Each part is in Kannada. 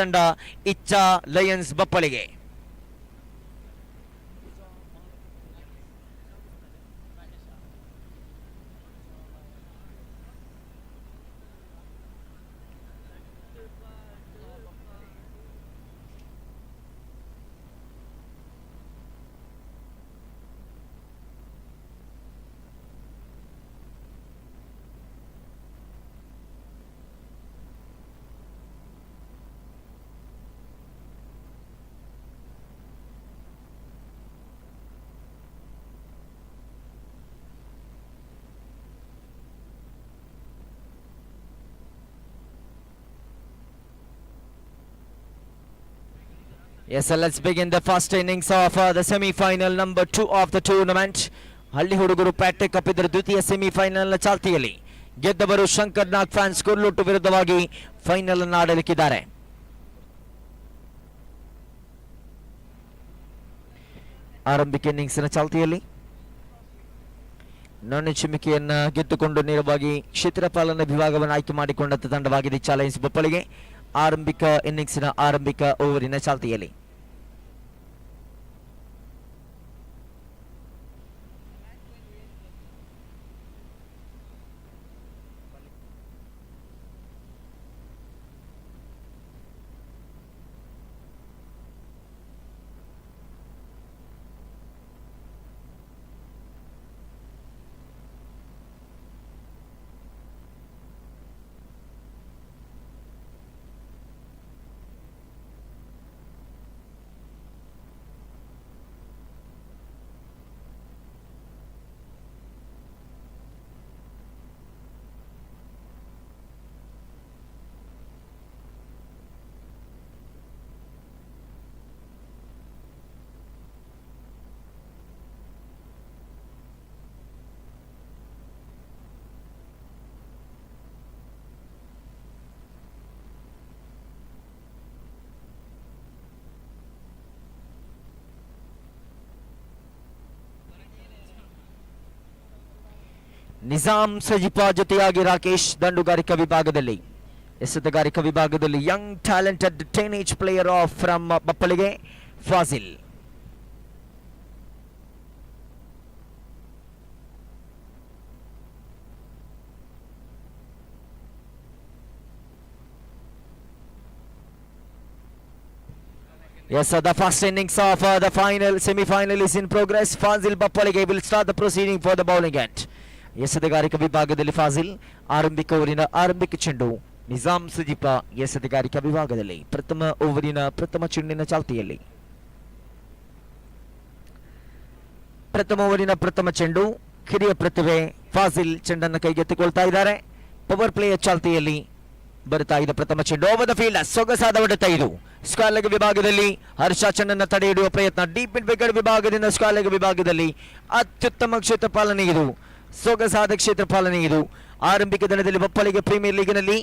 ತಂಡ ಇಚ್ಛಾ Lions Bappalige. Yes, let's begin the first innings of the semi-final number 2 of the tournament. ಹಳ್ಳಿ ಹುಡುಗರು ಪ್ಯಾಟೆ ಕಪ್ಪಿದ್ರ ದ್ವಿತೀಯ ಸೆಮಿಫೈನಲ್ ಚಾಲ್ತಿಯಲ್ಲಿ ಗೆದ್ದವರು ಶಂಕರ್ ನಾಗ್ ಫ್ಯಾನ್ಸ್ ಕುರ್ಲುಟ್ಟು ವಿರುದ್ಧವಾಗಿ ಫೈನಲ್ ಅನ್ನು ಆಡಲಿಕ್ಕಿದ್ದಾರೆ. ಆರಂಭಿಕ ಇನ್ನಿಂಗ್ಸ್ ನ ಚಾಲ್ತಿಯಲ್ಲಿ ನೊಣ್ಣೆ ಚಿಮಿಕೆಯನ್ನ ಗೆದ್ದುಕೊಂಡು ನೇರವಾಗಿ ಕ್ಷೇತ್ರಪಾಲನ ವಿಭಾಗವನ್ನು ಆಯ್ಕೆ ಮಾಡಿಕೊಂಡಂತ ತಂಡವಾಗಿದೆ ಇಚ್ಛಾ ಲಯನ್ಸ್ ಬಪ್ಪಳಿಗೆ. ಆರಂಭಿಕ ಇನ್ನಿಂಗ್ಸಿನ ಆರಂಭಿಕ ಓವರಿನ ಚಾಲ್ತಿಯಲ್ಲಿ ನಿಜಾಮ್ ಸಜಿಪಾ ಜೊತೆಯಾಗಿ ರಾಕೇಶ್ ದಂಡುಗಾರಿಕಾ ವಿಭಾಗದಲ್ಲಿ ಎಸೆತಗಾರಿಕಾ ವಿಭಾಗದಲ್ಲಿ Young talented teenage player off from Bappalige Faasil. Yes, the first innings of the semi-final is in progress. Fazil Bappalige will start the proceeding for the bowling end. ಎಸೆತಗಾರಿಕಾ ವಿಭಾಗದಲ್ಲಿ ಫಾಜಿಲ್ ಆರಂಭಿಕ ಓವರಿನ ಆರಂಭಿಕ ಚೆಂಡು. ನಿಜಾಮ್ ಸುಜಿಪಾ ಎಸೆತಗಾರಿಕಾ ವಿಭಾಗದಲ್ಲಿ ಪ್ರಥಮ ಓವರಿನ ಪ್ರಥಮ ಚೆಂಡಿನ ಚಾಲ್ತಿಯಲ್ಲಿ ಪ್ರಥಮ ಓವರಿನ ಪ್ರಥಮ ಚೆಂಡು. ಕಿರಿಯ ಪ್ರತಿಭೆ ಫಾಜಿಲ್ ಚೆಂಡನ್ನು ಕೈಗೆತ್ತಿಕೊಳ್ತಾ ಇದ್ದಾರೆ. ಪವರ್ ಪ್ಲೇಯ ಚಾಲ್ತಿಯಲ್ಲಿ ಬರ್ತಾ ಇದೆ ಪ್ರಥಮ ಚೆಂಡು. ಓವರ್ ದ ಫೀಲ್ಡ್ ಸೊಗಸಾದ ಹೊಡೆತ ಇದು. ಸ್ಕ್ವೇರ್ ಲೆಗ್ ವಿಭಾಗದಲ್ಲಿ ಹರ್ಷ ಚೆಂಡನ್ನು ತಡೆ ಹಿಡಿಯುವ ಪ್ರಯತ್ನ. ಡೀಪ್ ಮಿಡ್ ವಿಕೆಟ್ ವಿಭಾಗದಿಂದ ಸ್ಕ್ವೇರ್ ಲೆಗ್ ವಿಭಾಗದಲ್ಲಿ ಅತ್ಯುತ್ತಮ ಕ್ಷೇತ್ರ ಪಾಲನೆ ಇದು. ಸೊಗಸಾದ ಕ್ಷೇತ್ರ ಪಾಲನೆ ಇದು. ಆರಂಭಿಕ ದಿನದಲ್ಲಿ ಬಪ್ಪಳಿಗೆ ಪ್ರೀಮಿಯರ್ ಲೀಗ್ನಲ್ಲಿ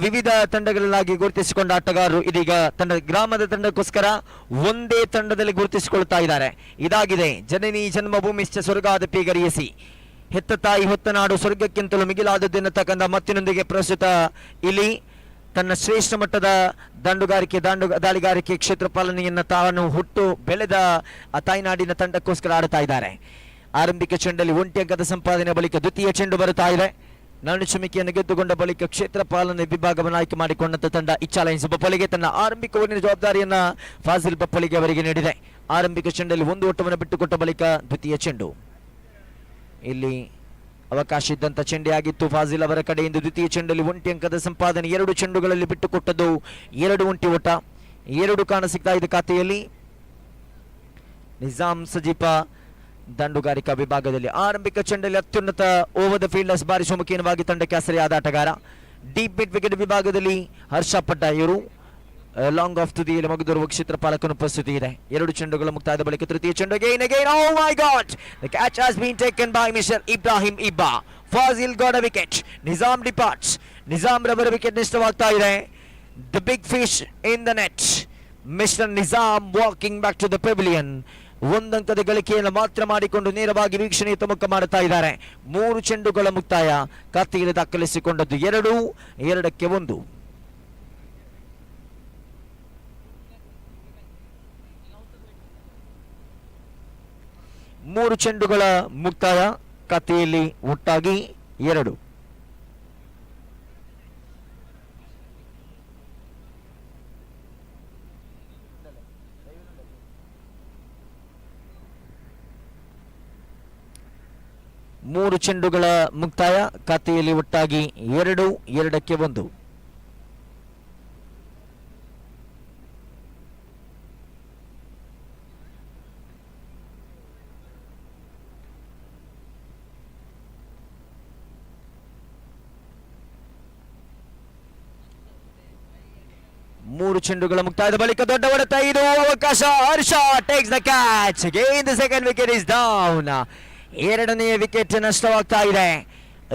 ವಿವಿಧ ತಂಡಗಳಾಗಿ ಗುರುತಿಸಿಕೊಂಡ ಆಟಗಾರರು ಇದೀಗ ಗ್ರಾಮದ ತಂಡಕ್ಕೋಸ್ಕರ ಒಂದೇ ತಂಡದಲ್ಲಿ ಗುರುತಿಸಿಕೊಳ್ತಾ ಇದ್ದಾರೆ. ಇದಾಗಿದೆ ಜನನಿ ಜನ್ಮಭೂಮಿಶ್ಚ ಸ್ವರ್ಗಾದಪಿ ಗರಿಯಸಿ. ಹೆತ್ತ ತಾಯಿ ಹೊತ್ತ ನಾಡು ಸ್ವರ್ಗಕ್ಕಿಂತಲೂ ಮಿಗಿಲಾದದ್ದೆನ್ನತಕ್ಕಂಥ ಮತ್ತಿನೊಂದಿಗೆ ಪ್ರಸ್ತುತ ಇಲ್ಲಿ ತನ್ನ ಶ್ರೇಷ್ಠ ಮಟ್ಟದ ದಾಳಿಗಾರಿಕೆ ಕ್ಷೇತ್ರ ಪಾಲನೆಯನ್ನ ತಾನು ಹುಟ್ಟು ಬೆಳೆದ ಆ ತಾಯ್ನಾಡಿನ ತಂಡಕ್ಕೋಸ್ಕರ ಆಡ್ತಾ ಇದ್ದಾರೆ. ಆರಂಭಿಕ ಚೆಂಡಲ್ಲಿ 1 ಅಂಕದ ಸಂಪಾದನೆ ಬಳಿಕ ದ್ವಿತೀಯ ಚೆಂಡು ಬರುತ್ತಾ ಇದೆ. ನಣ್ಣು ಚಿಮಿಕೆಯನ್ನು ಗೆದ್ದುಕೊಂಡ ಬಳಿಕ ಕ್ಷೇತ್ರ ಪಾಲನೆ ವಿಭಾಗವನ್ನು ಆಯ್ಕೆ ಮಾಡಿಕೊಂಡಂತ ತಂಡ ಇಚ್ಛಾ ಲಯನ್ಸ್ ಬಪ್ಪಳಿಗೆ ತನ್ನ ಆರಂಭಿಕ ಓವರಿನ ಜವಾಬ್ದಾರಿಯನ್ನ ಫಾಜಿಲ್ ಬಪ್ಪಳಿಗೆ ಅವರಿಗೆ ನೀಡಿದೆ. ಆರಂಭಿಕ ಚೆಂಡಲ್ಲಿ 1 ಓಟವನ್ನು ಬಿಟ್ಟುಕೊಟ್ಟ ಬಳಿಕ ದ್ವಿತೀಯ ಚೆಂಡು. ಇಲ್ಲಿ ಅವಕಾಶ ಇದ್ದಂತ ಚೆಂಡೆಯಾಗಿತ್ತು ಫಾಜಿಲ್ ಅವರ ಕಡೆಯಿಂದ. ದ್ವಿತೀಯ ಚೆಂಡಲ್ಲಿ 1 ಅಂಕದ ಸಂಪಾದನೆ. 2 ಚೆಂಡುಗಳಲ್ಲಿ ಬಿಟ್ಟುಕೊಟ್ಟದ್ದು 2 ಒಂಟಿ ಓಟ. 2 ಕಾಣ ಸಿಗ್ತಾ ಇದೆ ಖಾತೆಯಲ್ಲಿ. ನಿಜಾಮ್ ಸಜಿಪಾ ದಂಡುಗಾರಿಕಾ ವಿಭಾಗದಲ್ಲಿ ಆರಂಭಿಕ ಚೆಂಡಲ್ಲಿ ಅತ್ಯುನ್ನತ ಓವರ್ ದ ಫೀಲ್ಡರ್ಸ್ ಬಾರಿಸುವ ಮುಖೇನವಾಗಿ ತಂಡಕ್ಕೆ ಆಸರೆಯಾದ ಆಟಗಾರ. ಡೀಪ್ ಮಿಡ್ ವಿಕೆಟ್ ವಿಭಾಗದಲ್ಲಿ ಹರ್ಷ ಪಟ್ಟ ಇವರು ಲಾಂಗ್ ಆಫ್ ತುದಿಯಲ್ಲಿ ಮಗದೂರುವ ಕ್ಷೇತ್ರ ಪಾಲಕನ ಉಪಸ್ಥಿತಿ ಇದೆ. 2 ಚೆಂಡುಗಳ ಮುಕ್ತಾಯದ ಬಳಿಕ ತೃತೀಯ ಚೆಂಡು. again oh my god, the catch has been taken by Mr. Ibrahim Ibba. Fazil got a wicket. Nizam departs. Nizam ರವರ ವಿಕೆಟ್ ನಷ್ಟವಾಗ್ತಾ ಇದೆ. The big fish in the net. Mr. Nizam walking back to the pavilion. 1 ಅಂಕದ ಗಳಿಕೆಯನ್ನು ಮಾತ್ರ ಮಾಡಿಕೊಂಡು ನೇರವಾಗಿ ವೀಕ್ಷಣೆಯ ಮುಖ ಮಾಡುತ್ತಾ ಇದ್ದಾರೆ. 3 ಚೆಂಡುಗಳ ಮುಕ್ತಾಯ ಖಾತೆಯಲ್ಲಿ ದಾಖಲಿಸಿಕೊಂಡದ್ದು 2-1. 3 ಚೆಂಡುಗಳ ಮುಕ್ತಾಯ, ಖಾತೆಯಲ್ಲಿ ಒಟ್ಟಾಗಿ 2. ಮೂರು ಚೆಂಡುಗಳ ಮುಕ್ತಾಯ, ಖಾತೆಯಲ್ಲಿ ಒಟ್ಟಾಗಿ 2, 2ಕ್ಕೆ 1. ಮೂರು ಚೆಂಡುಗಳ ಮುಕ್ತಾಯದ ಬಳಿಕ ದೊಡ್ಡ ಹೊಡೆತ, ಇದು ಅವಕಾಶ. Harsha takes the catch. Again the second wicket is down. ಎರಡನೆಯ ವಿಕೆಟ್ ನಷ್ಟವಾಗ್ತಾ ಇದೆ.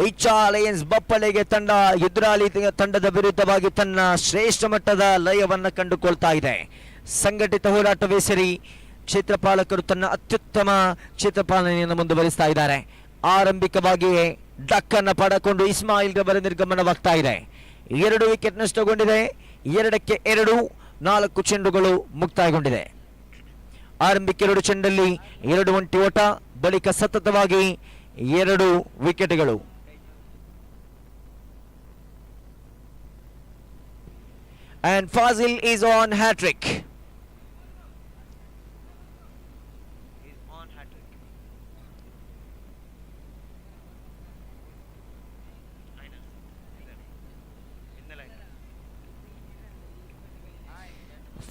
ಐಚಾ ಲಯನ್ಸ್ ಬಪ್ಪಲೆಗೆ ತಂಡ ಎದುರಾಳಿ ತಂಡದ ವಿರುದ್ಧವಾಗಿ ತನ್ನ ಶ್ರೇಷ್ಠ ಮಟ್ಟದ ಲಯವನ್ನು ಕಂಡುಕೊಳ್ತಾ ಇದೆ. ಸಂಘಟಿತ ಹೋರಾಟವೆಸರಿ ಕ್ಷೇತ್ರಪಾಲಕರು ತನ್ನ ಅತ್ಯುತ್ತಮ ಕ್ಷೇತ್ರಪಾಲನೆಯನ್ನು ಮುಂದುವರಿಸ್ತಾ ಇದ್ದಾರೆ. ಆರಂಭಿಕವಾಗಿಯೇ ಡಕ್ಕನ್ನು ಪಡೆದುಕೊಂಡು ಇಸ್ಮಾಯಿಲ್ ರವರ ನಿರ್ಗಮನವಾಗ್ತಾ ಇದೆ. 2 ವಿಕೆಟ್ ನಷ್ಟಗೊಂಡಿದೆ. 2ಕ್ಕೆ 2, 4 ಚೆಂಡುಗಳು ಮುಕ್ತಾಯಗೊಂಡಿದೆ. ಆರಂಭಿಕ 2 ಚೆಂಡಲ್ಲಿ 2 ಒಂಟಿ ಓಟ, ಬಳಿಕ ಸತತವಾಗಿ 2 ವಿಕೆಟ್ಗಳು. And Fazil is on hat-trick.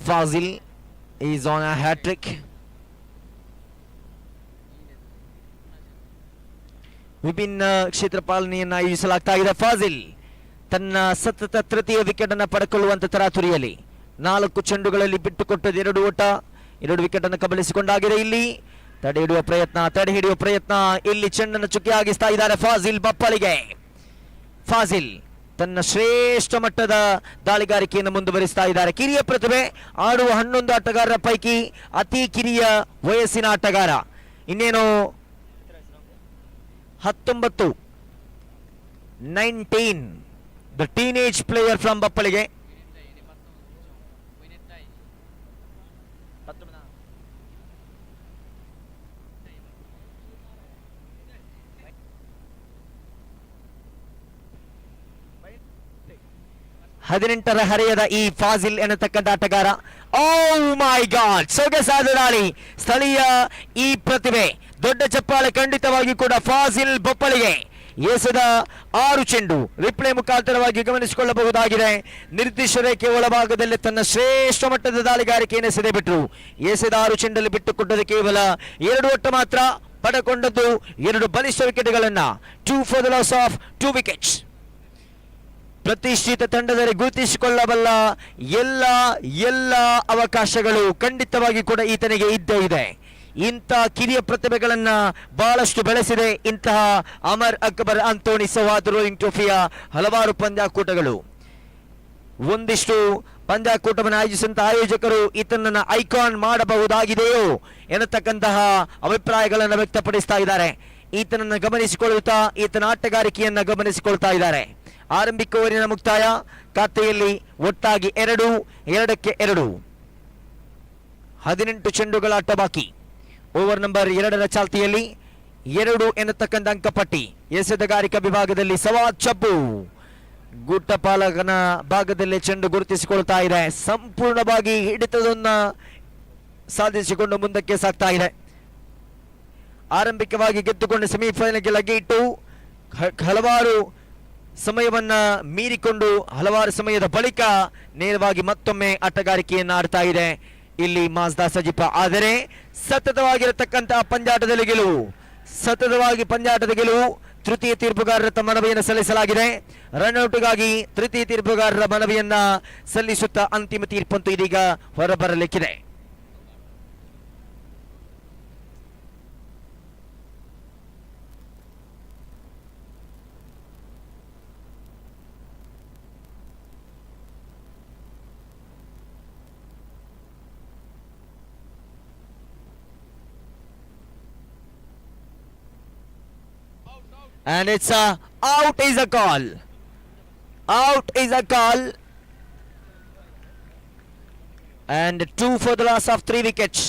Fazil is on a hat-trick. ವಿಭಿನ್ನ ಕ್ಷೇತ್ರ ಪಾಲನೆಯನ್ನು ಆಯೋಜಿಸಲಾಗ್ತಾ ಇದೆ. ಫಾಜಿಲ್ ತನ್ನ ಸತತ ತೃತೀಯ ವಿಕೆಟ್ ಅನ್ನು ಪಡೆದುಕೊಳ್ಳುವಂತ ತರಾತುರಿಯಲ್ಲಿ 4 ಚೆಂಡುಗಳಲ್ಲಿ ಬಿಟ್ಟುಕೊಟ್ಟದ್ದು 2 ಓಟ, 2 ವಿಕೆಟ್ ಅನ್ನು ಕಬಳಿಸಿಕೊಂಡಾಗಿದೆ. ಇಲ್ಲಿ ತಡೆ ಹಿಡಿಯುವ ಪ್ರಯತ್ನ, ಇಲ್ಲಿ ಚೆಂಡನ್ನು ಚುಕ್ಕಿಯಾಗಿಸ್ತಾ ಇದ್ದಾರೆ ಫಾಜಿಲ್ ಬಪ್ಪಳಿಗೆ. ಫಾಜಿಲ್ ತನ್ನ ಶ್ರೇಷ್ಠ ಮಟ್ಟದ ದಾಳಿಗಾರಿಕೆಯನ್ನು ಮುಂದುವರಿಸ್ತಾ ಇದ್ದಾರೆ. ಕಿರಿಯ ಪ್ರತಿಭೆ, ಆಡುವ 11 ಆಟಗಾರರ ಪೈಕಿ ಅತಿ ಕಿರಿಯ ವಯಸ್ಸಿನ ಆಟಗಾರ. ಇನ್ನೇನು 19, the teenage player from Bappalige. ಹದಿನೆಂಟರ ಹರೆಯದ ಈ ಫಾಜಿಲ್ ಎನ್ನತಕ್ಕಂಥ ಆಟಗಾರ, ಓ ಮೈ ಗಾಡ್, ಸೊಗಸಾದ ದಾಳಿ. ಸ್ಥಳೀಯ ಈ ಪ್ರತಿಭೆ, ದೊಡ್ಡ ಚಪ್ಪಾಳೆ ಖಂಡಿತವಾಗಿ ಕೂಡ ಫಾಜಿಲ್ ಬಪ್ಪಳಿಗೆ. ಎಸೆದ 6 ಚೆಂಡು ರಿಪ್ಲೇ ಮುಖಾಂತರವಾಗಿ ಗಮನಿಸಿಕೊಳ್ಳಬಹುದಾಗಿದೆ. ನಿರ್ದಿಷ್ಟ ರೇಖೆ ಒಳಭಾಗದಲ್ಲಿ ತನ್ನ ಶ್ರೇಷ್ಠ ಮಟ್ಟದ ದಾಳಿಗಾರಿಕೆಯನ್ನು ಎಸೆದೇ ಬಿಟ್ಟರು. ಎಸೆದ 6 ಚೆಂಡಲ್ಲಿ ಬಿಟ್ಟುಕೊಟ್ಟದ್ದು ಕೇವಲ 2 ಓಟ ಮಾತ್ರ. ಪಡೆಕೊಂಡದ್ದು 2 ಬಲಿಷ್ಠ ವಿಕೆಟ್ಗಳನ್ನ. 2 for the loss of 2 wickets. ಪ್ರತಿಷ್ಠಿತ ತಂಡದಲ್ಲಿ ಗುರುತಿಸಿಕೊಳ್ಳಬಲ್ಲ ಎಲ್ಲ ಅವಕಾಶಗಳು ಖಂಡಿತವಾಗಿ ಕೂಡ ಈತನಿಗೆ ಇದ್ದೇ ಇದೆ. ಇಂಥ ಕಿರಿಯ ಪ್ರತಿಭೆಗಳನ್ನ ಬಹಳಷ್ಟು ಬೆಳೆಸಿದೆ ಇಂತಹ ಅಮರ್ ಅಕ್ಬರ್ ಆಂಥೋನಿ ಸೌಹಾರ್ದ ರೋಯಿಂಗ್ ಟ್ರೋಫಿಯ ಹಲವಾರು ಪಂದ್ಯಾಕೂಟಗಳು. ಒಂದಿಷ್ಟು ಪಂದ್ಯಾಕೂಟವನ್ನು ಆಯೋಜಿಸಿದಂತಹ ಆಯೋಜಕರು ಈತನನ್ನ ಐಕಾನ್ ಮಾಡಬಹುದಾಗಿದೆಯೋ ಎನ್ನತಕ್ಕಂತಹ ಅಭಿಪ್ರಾಯಗಳನ್ನು ವ್ಯಕ್ತಪಡಿಸ್ತಾ ಇದ್ದಾರೆ. ಈತನನ್ನು ಗಮನಿಸಿಕೊಳ್ಳುತ್ತಾ ಈತನ ಆಟಗಾರಿಕೆಯನ್ನ ಗಮನಿಸಿಕೊಳ್ತಾ ಇದ್ದಾರೆ. ಆರಂಭಿಕ ಓವರಿನ ಮುಕ್ತಾಯ, ಖಾತೆಯಲ್ಲಿ ಒಟ್ಟಾಗಿ 2, 2ಕ್ಕೆ 2. 18 ಚೆಂಡುಗಳ ಆಟ ಬಾಕಿ. ಓವರ್ ನಂಬರ್ 2ರ ಚಾಲ್ತಿಯಲ್ಲಿ 2 ಎನ್ನತಕ್ಕಂಥ ಅಂಕಪಟ್ಟಿ. ಎಸೆತಗಾರಿಕಾ ವಿಭಾಗದಲ್ಲಿ ಸವಾದ್ ಚಬ್ಬು ಗುಟ್ಟಪಾಲಕನ ಭಾಗದಲ್ಲಿ ಚೆಂಡು ಗುರುತಿಸಿಕೊಳ್ತಾ ಇದೆ. ಸಂಪೂರ್ಣವಾಗಿ ಹಿಡಿತದನ್ನ ಸಾಧಿಸಿಕೊಂಡು ಮುಂದಕ್ಕೆ ಸಾಗ್ತಾ ಇದೆ. ಆರಂಭಿಕವಾಗಿ ಗೆದ್ದುಕೊಂಡು ಸೆಮಿಫೈನಲ್ಗೆ ಲಗ್ಗೆ ಇಟ್ಟು ಹಲವಾರು ಸಮಯವನ್ನ ಮೀರಿಕೊಂಡು ಹಲವಾರು ಸಮಯದ ಬಳಿಕ ನೇರವಾಗಿ ಮತ್ತೊಮ್ಮೆ ಆಟಗಾರಿಕೆಯನ್ನು ಆಡ್ತಾ ಇದೆ ಇಲ್ಲಿ ಮಾಜ್ದಾ ಸಜಿಪ. ಆದರೆ ಸತತವಾಗಿರತಕ್ಕಂತಹ ಪಂದ್ಯಾಟದಲ್ಲಿ ಗೆಲುವು ತೃತೀಯ ತೀರ್ಪುಗಾರರ ತಮ್ಮ ಮನವಿಯನ್ನು ಸಲ್ಲಿಸಲಾಗಿದೆ. ರನ್ಔಟ್ಗಾಗಿ ತೃತೀಯ ತೀರ್ಪುಗಾರರ ಮನವಿಯನ್ನ ಸಲ್ಲಿಸುತ್ತಾ ಅಂತಿಮ ತೀರ್ಪಂತೂ ಇದೀಗ ಹೊರಬರಲಿಕ್ಕಿದೆ. And it's out is a call. And 2 for the loss of 3 wickets.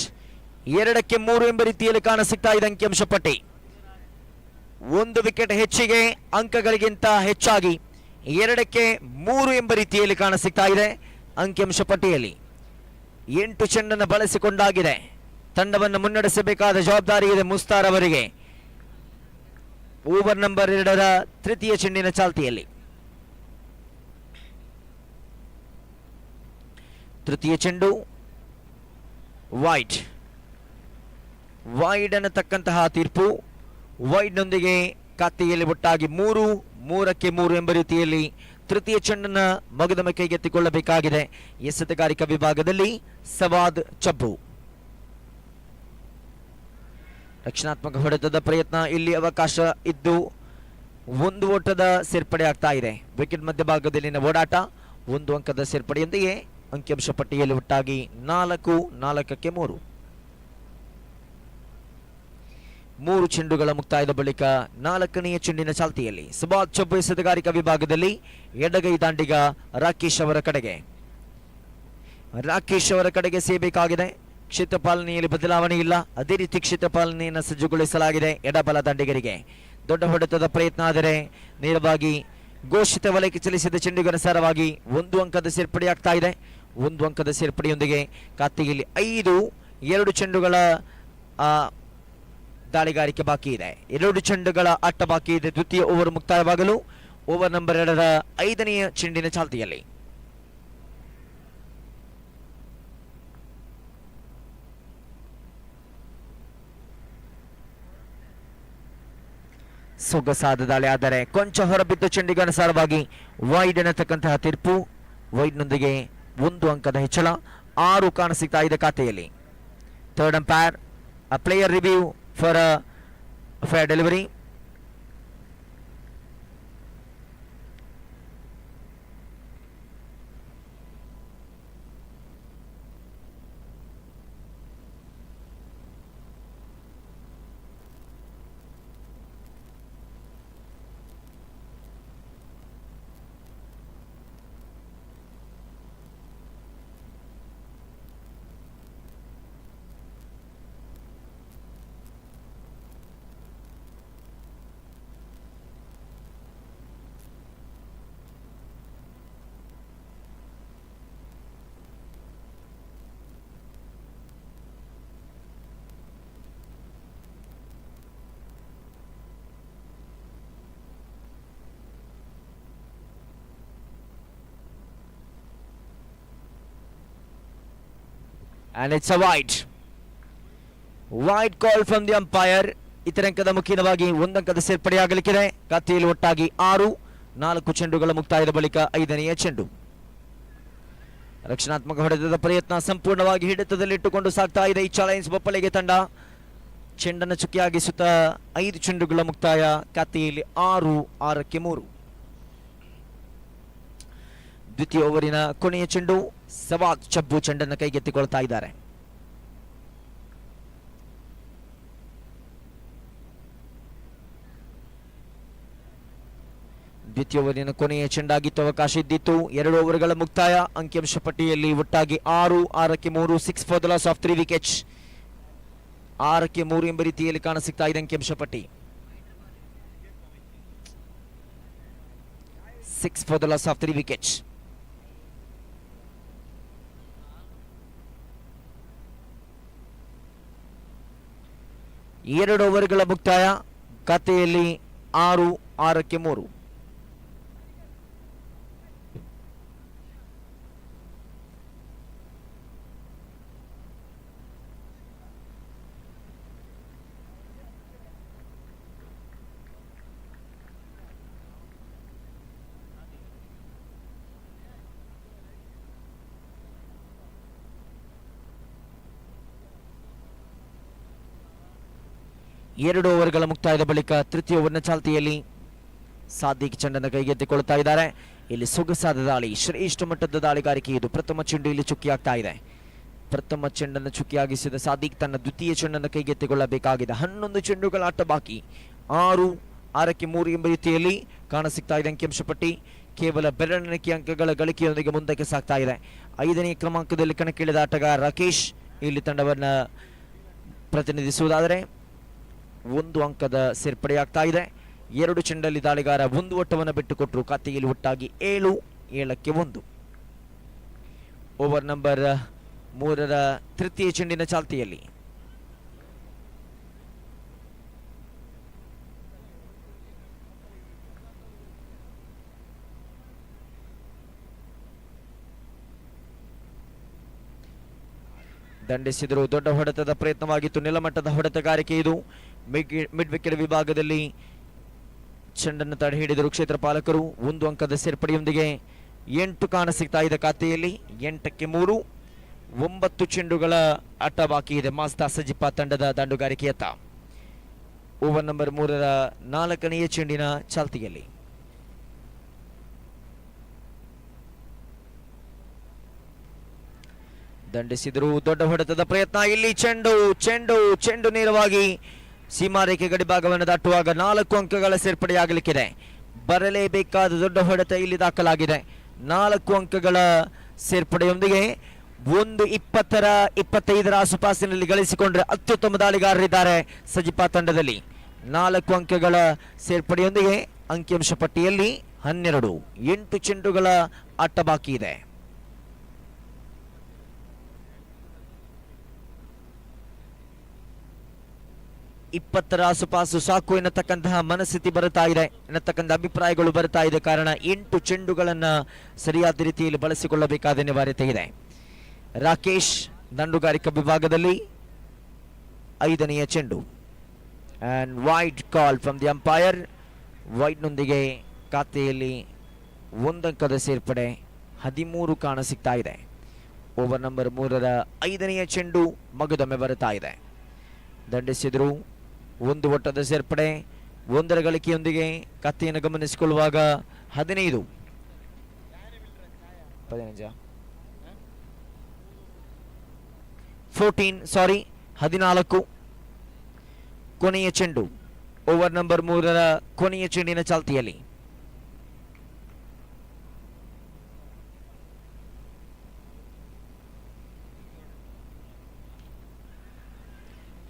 2-3 ಎಂಬ ರೀತಿಯಲ್ಲಿ ಕಾಣಸಿಗ್ತಾ ಇದೆ ಅಂಕಿಅಂಶ ಪಟ್ಟಿ. 1 ವಿಕೆಟ್ ಹೆಚ್ಚಿಗೆ ಅಂಕಗಳಿಗಿಂತ ಹೆಚ್ಚಾಗಿ 2-3 ಎಂಬ ರೀತಿಯಲ್ಲಿ ಕಾಣಸಿಗ್ತಾ ಇದೆ ಅಂಕಿಅಂಶ ಪಟ್ಟಿಯಲ್ಲಿ. 8 ಚೆಂಡನ್ನು ಬಳಸಿಕೊಂಡಾಗಿದೆ. ತಂಡವನ್ನು ಮುನ್ನಡೆಸಬೇಕಾದ ಜವಾಬ್ದಾರಿ ಇದೆ ಮುಸ್ತಾರ್ ಅವರಿಗೆ. ಓವರ್ ನಂಬರ್ 2ರ ತೃತೀಯ ಚೆಂಡಿನ ಚಾಲ್ತಿಯಲ್ಲಿ. ತೃತೀಯ ಚೆಂಡು ವೈಡ್ ಅನ್ನತಕ್ಕಂತಹ ತೀರ್ಪು. ವೈಡ್ನೊಂದಿಗೆ ಖಾತೆಯಲ್ಲಿ ಒಟ್ಟಾಗಿ 3-3 ಎಂಬ ರೀತಿಯಲ್ಲಿ ತೃತೀಯ ಚೆಂಡನ್ನು ಮಗದೊಮ್ಮೆ ಕೈಗೆತ್ತಿಕೊಳ್ಳಬೇಕಾಗಿದೆ ಎಸೆತಗಾರಿಕಾ ವಿಭಾಗದಲ್ಲಿ ಸವಾದ್ ಚಬ್ಬು. ರಕ್ಷಣಾತ್ಮಕ ಹೊಡೆತದ ಪ್ರಯತ್ನ, ಇಲ್ಲಿ ಅವಕಾಶ ಇದ್ದು 1 ಓಟದ ಸೇರ್ಪಡೆ ಆಗ್ತಾ ಇದೆ. ವಿಕೆಟ್ ಮಧ್ಯಭಾಗದಲ್ಲಿನ ಓಡಾಟ 1 ಅಂಕದ ಸೇರ್ಪಡೆಯೊಂದಿಗೆ ಅಂಕಿಅಂಶ ಪಟ್ಟಿಯಲ್ಲಿ ಒಟ್ಟಾಗಿ 4-3. 3 ಚೆಂಡುಗಳ ಮುಕ್ತಾಯದ ಬಳಿಕ 4ನೇ ಚೆಂಡಿನ ಚಾಲ್ತಿಯಲ್ಲಿ ಸವಾದ್ ಚಬ್ಬು ಎಸೆತಗಾರಿಕಾ ವಿಭಾಗದಲ್ಲಿ ಎಡಗೈ ದಾಂಡಿಗ ರಾಕೇಶ್ ಅವರ ಕಡೆಗೆ ಸೇಬೇಕಾಗಿದೆ. ಕ್ಷೇತ್ರ ಪಾಲನೆಯಲ್ಲಿ ಬದಲಾವಣೆ ಇಲ್ಲ, ಅದೇ ರೀತಿ ಕ್ಷೇತ್ರ ಪಾಲನೆಯನ್ನು ಸಜ್ಜುಗೊಳಿಸಲಾಗಿದೆ ಎಡಬಲ ದಾಂಡಿಗರಿಗೆ. ದೊಡ್ಡ ಹೊಡೆತದ ಪ್ರಯತ್ನ ಆದರೆ ನೇರವಾಗಿ ಘೋಷಿತ ವಲಯಕ್ಕೆ ಚಲಿಸಿದ ಚೆಂಡಿಗನುಸಾರವಾಗಿ 1 ಅಂಕದ ಸೇರ್ಪಡೆಯಾಗ್ತಾ ಇದೆ. 1 ಅಂಕದ ಸೇರ್ಪಡೆಯೊಂದಿಗೆ ಖಾತೆಯಲ್ಲಿ 2 ಚೆಂಡುಗಳ ದಾಳಿಗಾರಿಕೆ ಬಾಕಿ ಇದೆ. 2 ಚೆಂಡುಗಳ ಆಟ ಬಾಕಿ ಇದೆ. ದ್ವಿತೀಯ ಓವರ್ ಮುಕ್ತಾಯವಾಗಲು ಓವರ್ ನಂಬರ್ 2ರ 5ನೇ ಚೆಂಡಿನ ಚಾಲ್ತಿಯಲ್ಲಿ. ಸೊಗಸಾದ ದಾಳಿ ಆದರೆ ಕೊಂಚ ಹೊರಬಿದ್ದ ಚೆಂಡಿಗನುಸಾರವಾಗಿ ವೈಡ್ ಅನ್ನತಕ್ಕಂತಹ ತೀರ್ಪು. ವೈಡ್ನೊಂದಿಗೆ 1 ಅಂಕದ ಹೆಚ್ಚಳ, 6 ಕಾಣಸಿಗ್ತಾ ಇದೆ ಖಾತೆಯಲ್ಲಿ. Third umpire a player review for a fair delivery. And it's a wide call from the umpire. ಇತರಂಕದ ಮುಖೇನವಾಗಿ 1 ಅಂಕದ ಸೇರ್ಪಡೆಯಾಗಲಿಕ್ಕಿದೆ. ಖಾತೆಯಲ್ಲಿ ಒಟ್ಟಾಗಿ 6-4 ಚೆಂಡುಗಳ ಮುಕ್ತಾಯದ ಬಳಿಕ 5ನೇ ಚೆಂಡು. ರಕ್ಷಣಾತ್ಮಕ ಹೊಡೆತದ ಪ್ರಯತ್ನ ಸಂಪೂರ್ಣವಾಗಿ ಹಿಡಿತದಲ್ಲಿಟ್ಟುಕೊಂಡು ಸಾಗ್ತಾ ಇದೆ ಈ ಚಾಲೆಂಜ್ ಬೊಪ್ಪಳಿಗೆ ತಂಡ. ಚೆಂಡನ್ನು ಚುಕ್ಕಿಯಾಗಿಸುತ್ತ 5 ಚೆಂಡುಗಳ ಮುಕ್ತಾಯ. ಖಾತೆಯಲ್ಲಿ 6-3. ದ್ವಿತೀಯ ಓವರಿನ ಕೊನೆಯ ಚೆಂಡು. ಸವಾದ್ ಚಬ್ಬು ಚೆಂಡನ್ನು ಕೈಗೆತ್ತಿಕೊಳ್ತಾ ಇದ್ದಾರೆ. ದ್ವಿತೀಯ ಓವರಿನ ಕೊನೆಯ ಚೆಂಡಾಗಿತ್ತು, ಅವಕಾಶ ಇದ್ದಿತ್ತು. 2 ಓವರ್ಗಳ ಮುಕ್ತಾಯ. ಅಂಕಿಅಂಶ ಪಟ್ಟಿಯಲ್ಲಿ ಒಟ್ಟಾಗಿ 6-3. 6 for the loss of 3 wickets. 6-3 ಎಂಬ ರೀತಿಯಲ್ಲಿ ಕಾಣಸಿಗ್ತಾ ಇದೆ ಅಂಕಿಅಂಶ ಪಟ್ಟಿ. 6 for the loss of 3 wickets. 2 ಓವರ್ಗಳ ಮುಕ್ತಾಯ. ಖಾತೆಯಲ್ಲಿ 6-3. ಎರಡು ಓವರ್ಗಳ ಮುಕ್ತಾಯದ ಬಳಿಕ ತೃತೀಯ ಓವರ್ನ ಚಾಲ್ತಿಯಲ್ಲಿ ಸಾದಿಕ್ ಚೆಂಡನ್ನು ಕೈಗೆತ್ತಿಕೊಳ್ಳುತ್ತಾ ಇದ್ದಾರೆ. ಇಲ್ಲಿ ಸೊಗಸಾದ ದಾಳಿ, ಶ್ರೇಷ್ಠ ಮಟ್ಟದ ದಾಳಿಗಾರಿಕೆ ಇದು. ಪ್ರಥಮ ಚೆಂಡು ಇಲ್ಲಿ ಚುಕ್ಕಿಯಾಗ್ತಾ ಇದೆ. ಪ್ರಥಮ ಚೆಂಡನ್ನು ಚುಕ್ಕಿಯಾಗಿಸಿದ ಸಾದಿಕ್ ತನ್ನ ದ್ವಿತೀಯ ಚೆಂಡನ್ನು ಕೈಗೆತ್ತಿಕೊಳ್ಳಬೇಕಾಗಿದೆ. 11 ಚೆಂಡುಗಳ ಆಟ ಬಾಕಿ. 6-3 ಎಂಬ ರೀತಿಯಲ್ಲಿ ಕಾಣಸಿಗ್ತಾ ಇದೆ ಅಂಕಿಅಂಶ ಪಟ್ಟಿ. ಕೇವಲ ಬೆರಳಿಕೆ ಅಂಕಗಳ ಗಳಿಕೆಯೊಂದಿಗೆ ಮುಂದಕ್ಕೆ ಸಾಗ್ತಾ ಇದೆ. 5ನೇ ಕ್ರಮಾಂಕದಲ್ಲಿ ಕಣಕ್ಕಿಳಿದ ಆಟಗಾರ ರಾಕೇಶ್ ಇಲ್ಲಿ ತಂಡವನ್ನ ಪ್ರತಿನಿಧಿಸುವುದಾದರೆ 1 ಅಂಕದ ಸೇರ್ಪಡೆಯಾಗ್ತಾ ಇದೆ. 2 ಚೆಂಡಲ್ಲಿ ದಾಳಿಗಾರ 1 ಓಟವನ್ನು ಬಿಟ್ಟುಕೊಟ್ಟರು. ಖಾತೆಯಲ್ಲಿ ಒಟ್ಟಾಗಿ 7ಕ್ಕೆ 1. ಓವರ್ ನಂಬರ್ 3ರ ತೃತೀಯ ಚೆಂಡಿನ ಚಾಲ್ತಿಯಲ್ಲಿ ದಂಡಿಸಿದರು. ದೊಡ್ಡ ಹೊಡೆತದ ಪ್ರಯತ್ನವಾಗಿತ್ತು. ನೆಲಮಟ್ಟದ ಹೊಡೆತಗಾರಿಕೆ ಇದು. ಮಿಡ್ ವಿಕೆಟ್ ವಿಭಾಗದಲ್ಲಿ ಚೆಂಡನ್ನು ತಡೆ ಹಿಡಿದರು ಕ್ಷೇತ್ರ ಪಾಲಕರು. 1 ಅಂಕದ ಸೇರ್ಪಡೆಯೊಂದಿಗೆ 8 ಕಾಣಸಿಗ್ತಾ ಇದೆ ಖಾತೆಯಲ್ಲಿ. 8ಕ್ಕೆ 3. 9 ಚೆಂಡುಗಳ ಆಟ ಬಾಕಿ ಇದೆ ಮಾಸ್ತಾ ಸಜಿಪಾ ತಂಡದ ದಾಂಡುಗಾರಿಕೆಯತ್ತ. ಓವರ್ ನಂಬರ್ 3ರ 4ನೆಯ ಚೆಂಡಿನ ಚಾಲ್ತಿಯಲ್ಲಿ ದಂಡಿಸಿದರು. ದೊಡ್ಡ ಹೊಡೆತದ ಪ್ರಯತ್ನ. ಇಲ್ಲಿ ಚೆಂಡು ನೇರವಾಗಿ ಸೀಮಾರೇಖೆ ಗಡಿಭಾಗವನ್ನು ದಾಟುವಾಗ 4 ಅಂಕಗಳ ಸೇರ್ಪಡೆಯಾಗಲಿಕ್ಕಿದೆ. ಬರಲೇಬೇಕಾದ ದೊಡ್ಡ ಹೊಡೆತ ಇಲ್ಲಿ ದಾಖಲಾಗಿದೆ. 4 ಅಂಕಗಳ ಸೇರ್ಪಡೆಯೊಂದಿಗೆ 1:20-25 ಆಸುಪಾಸಿನಲ್ಲಿ ಗಳಿಸಿಕೊಂಡ್ರೆ ಅತ್ಯುತ್ತಮ ದಾಳಿಗಾರರಿದ್ದಾರೆ ಸಜಿಪಾ ತಂಡದಲ್ಲಿ. 4 ಅಂಕಗಳ ಸೇರ್ಪಡೆಯೊಂದಿಗೆ ಅಂಕಿಅಂಶ ಪಟ್ಟಿಯಲ್ಲಿ 12. 8 ಚೆಂಡುಗಳ ಆಟ ಬಾಕಿ ಇದೆ. 20 ಆಸುಪಾಸು ಸಾಕು ಎನ್ನತಕ್ಕಂತಹ ಮನಸ್ಥಿತಿ ಬರುತ್ತಾ ಇದೆ, ಎನ್ನತಕ್ಕಂಥ ಅಭಿಪ್ರಾಯಗಳು ಬರ್ತಾ ಇದೆ. ಕಾರಣ 8 ಚೆಂಡುಗಳನ್ನ ಸರಿಯಾದ ರೀತಿಯಲ್ಲಿ ಬಳಸಿಕೊಳ್ಳಬೇಕಾದ ಅನಿವಾರ್ಯತೆ ಇದೆ. ರಾಕೇಶ್ ದಂಡುಗಾರಿಕಾ ವಿಭಾಗದಲ್ಲಿ 5ನೆಯ ಚೆಂಡು and wide call from the umpire. ವೈಡ್ನೊಂದಿಗೆ ಖಾತೆಯಲ್ಲಿ 1 ಅಂಕದ ಸೇರ್ಪಡೆ. 13 ಕಾಣಸಿಗ್ತಾ ಇದೆ. ಓವರ್ ನಂಬರ್ 3ರ 5ನೆಯ ಚೆಂಡು ಮಗದೊಮ್ಮೆ ಬರುತ್ತಾ ಇದೆ. ದಂಡಿಸಿದರು. 1 ಓಟದ ಸೇರ್ಪಡೆ. 1ರ ಗಳಿಕೆಯೊಂದಿಗೆ ಕತ್ತೆಯನ್ನು ಗಮನಿಸಿಕೊಳ್ಳುವಾಗ 14 ಕೊನೆಯ ಚೆಂಡು. ಓವರ್ ನಂಬರ್ 3ರ ಕೊನೆಯ ಚೆಂಡಿನ ಚಾಲ್ತಿಯಲ್ಲಿ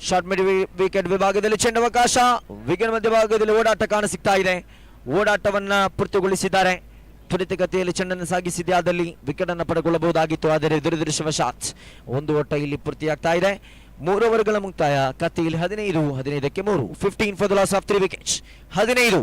ಶಾರ್ಟ್ ಮಿಡ್ ವಿಕೆಟ್ ವಿಭಾಗದಲ್ಲಿ ಚೆಂಡವಕಾಶ. ವಿಕೆಟ್ ಮಧ್ಯಭಾಗದಲ್ಲಿ ಓಡಾಟ ಕಾಣಸಿಗ್ತಾ ಇದೆ. ಓಡಾಟವನ್ನ ಪೂರ್ತಿಗೊಳಿಸಿದ್ದಾರೆ. ತ್ವರಿತಗತಿಯಲ್ಲಿ ಚೆಂಡನ್ನು ಸಾಗಿಸಿದೆ ಆದಲ್ಲಿ ವಿಕೆಟ್ ಅನ್ನು ಪಡೆದುಕೊಳ್ಳಬಹುದಾಗಿತ್ತು. ಆದರೆ ದುರದೃಷ್ಟವಶಾತ್ 1 ಓಟ ಇಲ್ಲಿ ಪೂರ್ತಿಯಾಗ್ತಾ ಇದೆ. 3 ಓವರ್ಗಳ ಮುಕ್ತಾಯ. ಖಾತೆಯಲ್ಲಿ 15ಕ್ಕೆ 3. 15 for the loss of 3 wickets. 15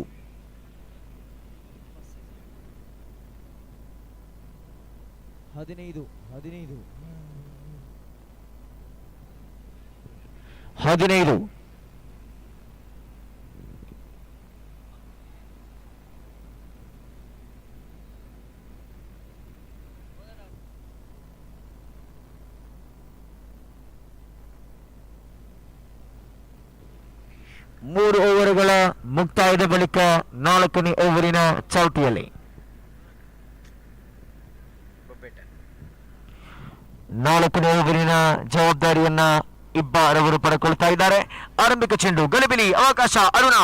3 ಓವರ್ಗಳ ಮುಕ್ತಾಯದ ಬಳಿಕ 4ನೇ ಓವರಿನ ಚೌಟಿಯಲ್ಲಿ 4ನೇ ಓವರಿನ ಜವಾಬ್ದಾರಿಯನ್ನ ಇಬ್ಬರವರು ಪಡೆದುಕೊಳ್ತಾ ಇದ್ದಾರೆ. ಆರಂಭಿಕ ಚೆಂಡು ಗಲಿಬಿಲಿ ಅವಕಾಶ. ಅರುಣ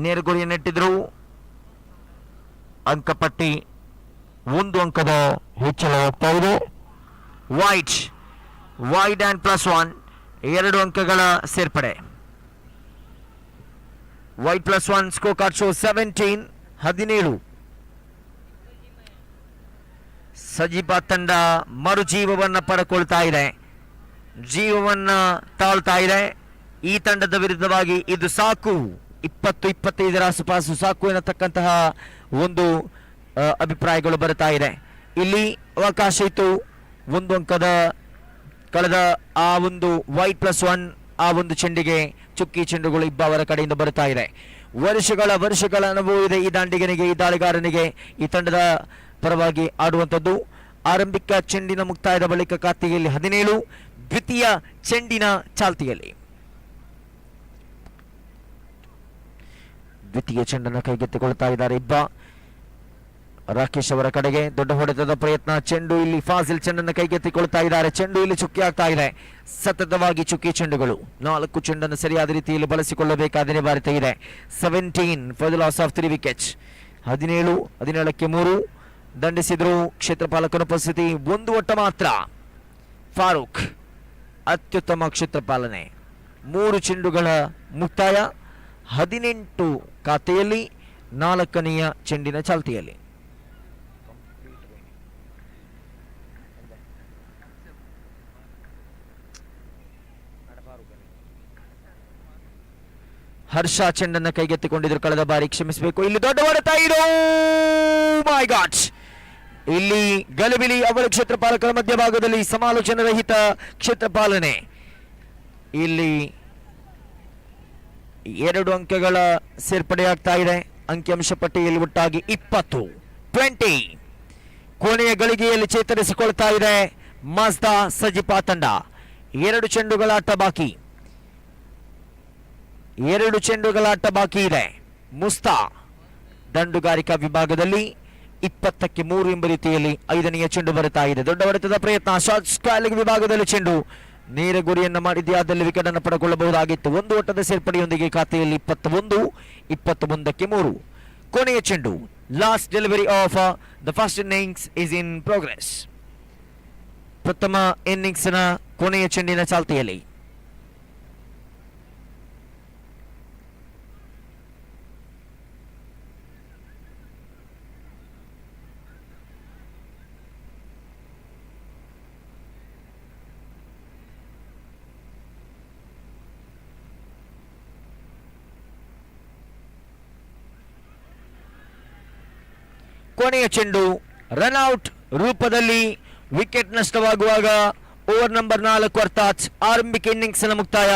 ನೇರಗುರಿಯನ್ನಿಟ್ಟಿದ್ರು. ಅಂಕಪಟ್ಟಿ 1 ಅಂಕದ ಹೆಚ್ಚಳವಾಗ್ತಾ ಇದೆ. ವೈಡ್ ಅಂಡ್ +1 2 ಅಂಕಗಳ ಸೇರ್ಪಡೆ. Wide +1 score card show 17. ಸಜಿಪಾ ತಂಡ ಮರುಜೀವವನ್ನ ಪಡೆದುಕೊಳ್ತಾ ಇದೆ. ಜೀವವನ್ನ ತಾಳ್ತಾ ಇದೆ. ಈ ತಂಡದ ವಿರುದ್ಧವಾಗಿ ಇದು ಸಾಕು, 20-25 ಆಸುಪಾಸು ಸಾಕು ಎನ್ನತಕ್ಕಂತಹ ಒಂದು ಅಭಿಪ್ರಾಯಗಳು ಬರ್ತಾ ಇದೆ. ಇಲ್ಲಿ ಅವಕಾಶ ಇತ್ತು. 1 ಅಂಕದ ಕಳೆದ ಆ ಒಂದು ವೈಡ್ +1 ಆ ಒಂದು ಚೆಂಡಿಗೆ ಚುಕ್ಕಿ ಚೆಂಡುಗಳು ಇಬ್ಬರ ಕಡೆಯಿಂದ ಬರ್ತಾ ಇದೆ. ವರ್ಷಗಳ ಅನುಭವ ಇದೆ ಈ ದಾಂಡಿಗನಿಗೆ, ಈ ದಾಳಿಗಾರನಿಗೆ ಈ ತಂಡದ ಪರವಾಗಿ ಆಡುವಂಥದ್ದು. ಆರಂಭಿಕ ಚೆಂಡಿನ ಮುಕ್ತಾಯದ ಬಳಿಕ ಖಾತೆಯಲ್ಲಿ 17. ದ್ವಿತೀಯ ಚೆಂಡಿನ ಚಾಲ್ತಿಯಲ್ಲಿ ದ್ವಿತೀಯ ಚೆಂಡನ್ನು ಕೈಗೆತ್ತಿಕೊಳ್ತಾ ಇದ್ದಾರೆ ರಾಕೇಶ್ ಅವರ ಕಡೆಗೆ. ದೊಡ್ಡ ಹೊಡೆತದ ಪ್ರಯತ್ನ. ಚೆಂಡು ಇಲ್ಲಿ ಫಾಸಿಲ್ ಚೆಂಡನ್ನು ಕೈಗೆತ್ತಿಕೊಳ್ತಾ ಇದ್ದಾರೆ. ಚೆಂಡು ಇಲ್ಲಿ ಚುಕ್ಕಿ ಆಗ್ತಾ ಇದೆ. ಸತತವಾಗಿ ಚುಕ್ಕಿ ಚೆಂಡುಗಳು. 4 ಚೆಂಡನ್ನು ಸರಿಯಾದ ರೀತಿಯಲ್ಲಿ ಬಳಸಿಕೊಳ್ಳಬೇಕಾದ ಅನಿವಾರ್ಯತೆ ಇದೆ. 17 for the loss of 3 wickets. 17ಕ್ಕೆ 3. ದಂಡಿಸಿದ್ರು ಕ್ಷೇತ್ರಪಾಲಕನ ಉಪಸ್ಥಿತಿ. 1 ಓಟ ಮಾತ್ರ. ಫಾರೂಕ್ ಅತ್ಯುತ್ತಮ ಕ್ಷೇತ್ರ ಪಾಲನೆ. 3 ಚೆಂಡುಗಳ ಮುಕ್ತಾಯ, 18 ಖಾತೆಯಲ್ಲಿ, 4ನೆಯ ಚೆಂಡಿನ ಚಾಲ್ತಿಯಲ್ಲಿ. ಹರ್ಷ ಚೆಂಡನ್ನು ಕೈಗೆತ್ತಿಕೊಂಡಿದ್ರು ಕಳೆದ ಬಾರಿ, ಕ್ಷಮಿಸಬೇಕು. ಇಲ್ಲಿ ದೊಡ್ಡ ಹೊಡೆತ, ಇದು ಮೈ ಗಾಡ್! ಇಲ್ಲಿ ಗಲಿಬಿಲಿ ಅವರ ಕ್ಷೇತ್ರಪಾಲಕರ ಮಧ್ಯಭಾಗದಲ್ಲಿ ಸಮಾಲೋಚನೆ ರಹಿತ ಕ್ಷೇತ್ರ ಪಾಲನೆ. ಇಲ್ಲಿ 2 ಅಂಕಗಳ ಸೇರ್ಪಡೆಯಾಗ್ತಾ ಇದೆ ಅಂಕಿಅಂಶ ಪಟ್ಟಿಯಲ್ಲಿ. ಒಟ್ಟಾಗಿ 20 ಕೊನೆಯ ಗಳಿಗೆಯಲ್ಲಿ ಚೇತರಿಸಿಕೊಳ್ತಾ ಇದೆ ಮಾಜ್ದಾ ಸಜಿಪಾ ತಂಡ. 2 ಚೆಂಡುಗಳ ಆಟ ಬಾಕಿ, 2 ಚೆಂಡುಗಳ ಆಟ ಬಾಕಿ ಇದೆ. ಮುಸ್ತಾ ದಂಡುಗಾರಿಕಾ ವಿಭಾಗದಲ್ಲಿ 20ಕ್ಕೆ 3 ಎಂಬ ರೀತಿಯಲ್ಲಿ 5ನೆಯ ಚೆಂಡು ಬರುತ್ತಾ ಇದೆ. ದೊಡ್ಡ ಹೊಡೆತದ ಪ್ರಯತ್ನ, ಶಾರ್ಟ್ ಸ್ಕ್ವಾಲಿಂಗ್ ವಿಭಾಗದಲ್ಲಿ ಚೆಂಡು ನೇರ ಗುರಿಯನ್ನು ಮಾಡಿದ್ಯಾದಲ್ಲಿ ವಿಕೆಟ್ ಅನ್ನು ಪಡೆದುಕೊಳ್ಳಬಹುದಾಗಿತ್ತು. 1 ಓಟದ ಸೇರ್ಪಡೆಯೊಂದಿಗೆ ಖಾತೆಯಲ್ಲಿ 21, 21ಕ್ಕೆ 3. ಕೊನೆಯ ಚೆಂಡು, last delivery of the first innings is in progress. ಪ್ರಥಮ ಇನ್ನಿಂಗ್ಸ್ನ ಕೊನೆಯ ಚೆಂಡಿನ ಚಾಲ್ತಿಯಲ್ಲಿ. ಕೊನೆಯ ಚೆಂಡು ರನ್ಔಟ್ ರೂಪದಲ್ಲಿ ವಿಕೆಟ್ ನಷ್ಟವಾಗುವಾಗ ಓವರ್ ನಂಬರ್ 4 ಅರ್ಥಾತ್ ಆರಂಭಿಕ ಇನ್ನಿಂಗ್ಸ್ನ ಮುಕ್ತಾಯ.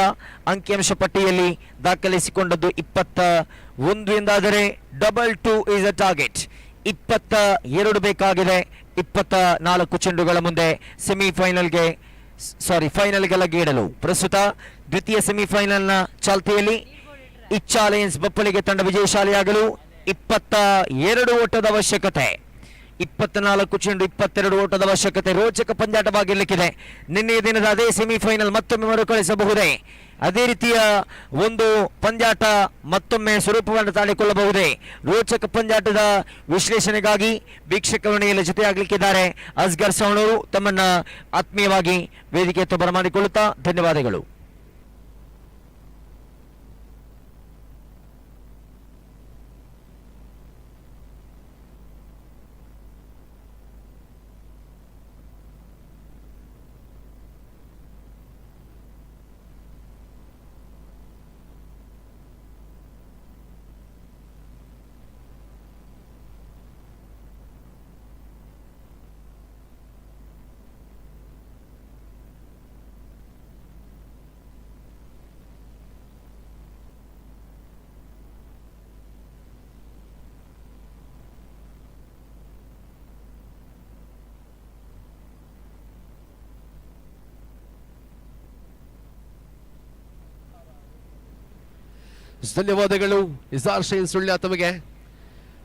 ಅಂಕಿಅಂಶ ಪಟ್ಟಿಯಲ್ಲಿ ದಾಖಲಿಸಿಕೊಂಡದ್ದು 21 ಎಂದಾದರೆ 2 ಇಸ್ ಅ ಟಾರ್ಗೆಟ್. 22 ಬೇಕಾಗಿದೆ 24 ಚೆಂಡುಗಳ ಮುಂದೆ ಫೈನಲ್ಗೆ ಲಗ್ಗೇಡಲು. ಪ್ರಸ್ತುತ ದ್ವಿತೀಯ ಸೆಮಿಫೈನಲ್ನ ಚಾಲ್ತಿಯಲ್ಲಿ ಇಚ್ಛಾ ಲಯನ್ಸ್ ಬಪ್ಪಳಿಗೆ ತಂಡ ವಿಜಯಶಾಲಿಯಾಗಲು 22 ಓಟದ ಅವಶ್ಯಕತೆ. 24 ಚೆಂಡು 22 ಓಟದ ಅವಶ್ಯಕತೆ. ರೋಚಕ ಪಂದ್ಯಾಟವಾಗಿರ್ಲಿಕ್ಕಿದೆ. ನಿನ್ನೆಯ ದಿನದ ಅದೇ ಸೆಮಿಫೈನಲ್ ಮತ್ತೊಮ್ಮೆ ಮರುಕಳಿಸಬಹುದೇ? ಅದೇ ರೀತಿಯ ಒಂದು ಪಂದ್ಯಾಟ ಮತ್ತೊಮ್ಮೆ ಸ್ವರೂಪವನ್ನು ತಾಳಿಕೊಳ್ಳಬಹುದೇ? ರೋಚಕ ಪಂದ್ಯಾಟದ ವಿಶ್ಲೇಷಣೆಗಾಗಿ ವೀಕ್ಷಕ ಮನೆಯಲ್ಲಿ ಜೊತೆಯಾಗಲಿಕ್ಕಿದ್ದಾರೆ ಅಸ್ಗರ್ ಸವಣೂರು. ತಮ್ಮನ್ನ ಆತ್ಮೀಯವಾಗಿ ವೇದಿಕೆ ಬರಮಾಡಿಕೊಳ್ಳುತ್ತಾ ಧನ್ಯವಾದಗಳು. ಧನ್ಯವಾದಗಳು ಇಜಾರ್ ಶೈನ್ ಸುಳ್ಯ. ತಮಗೆ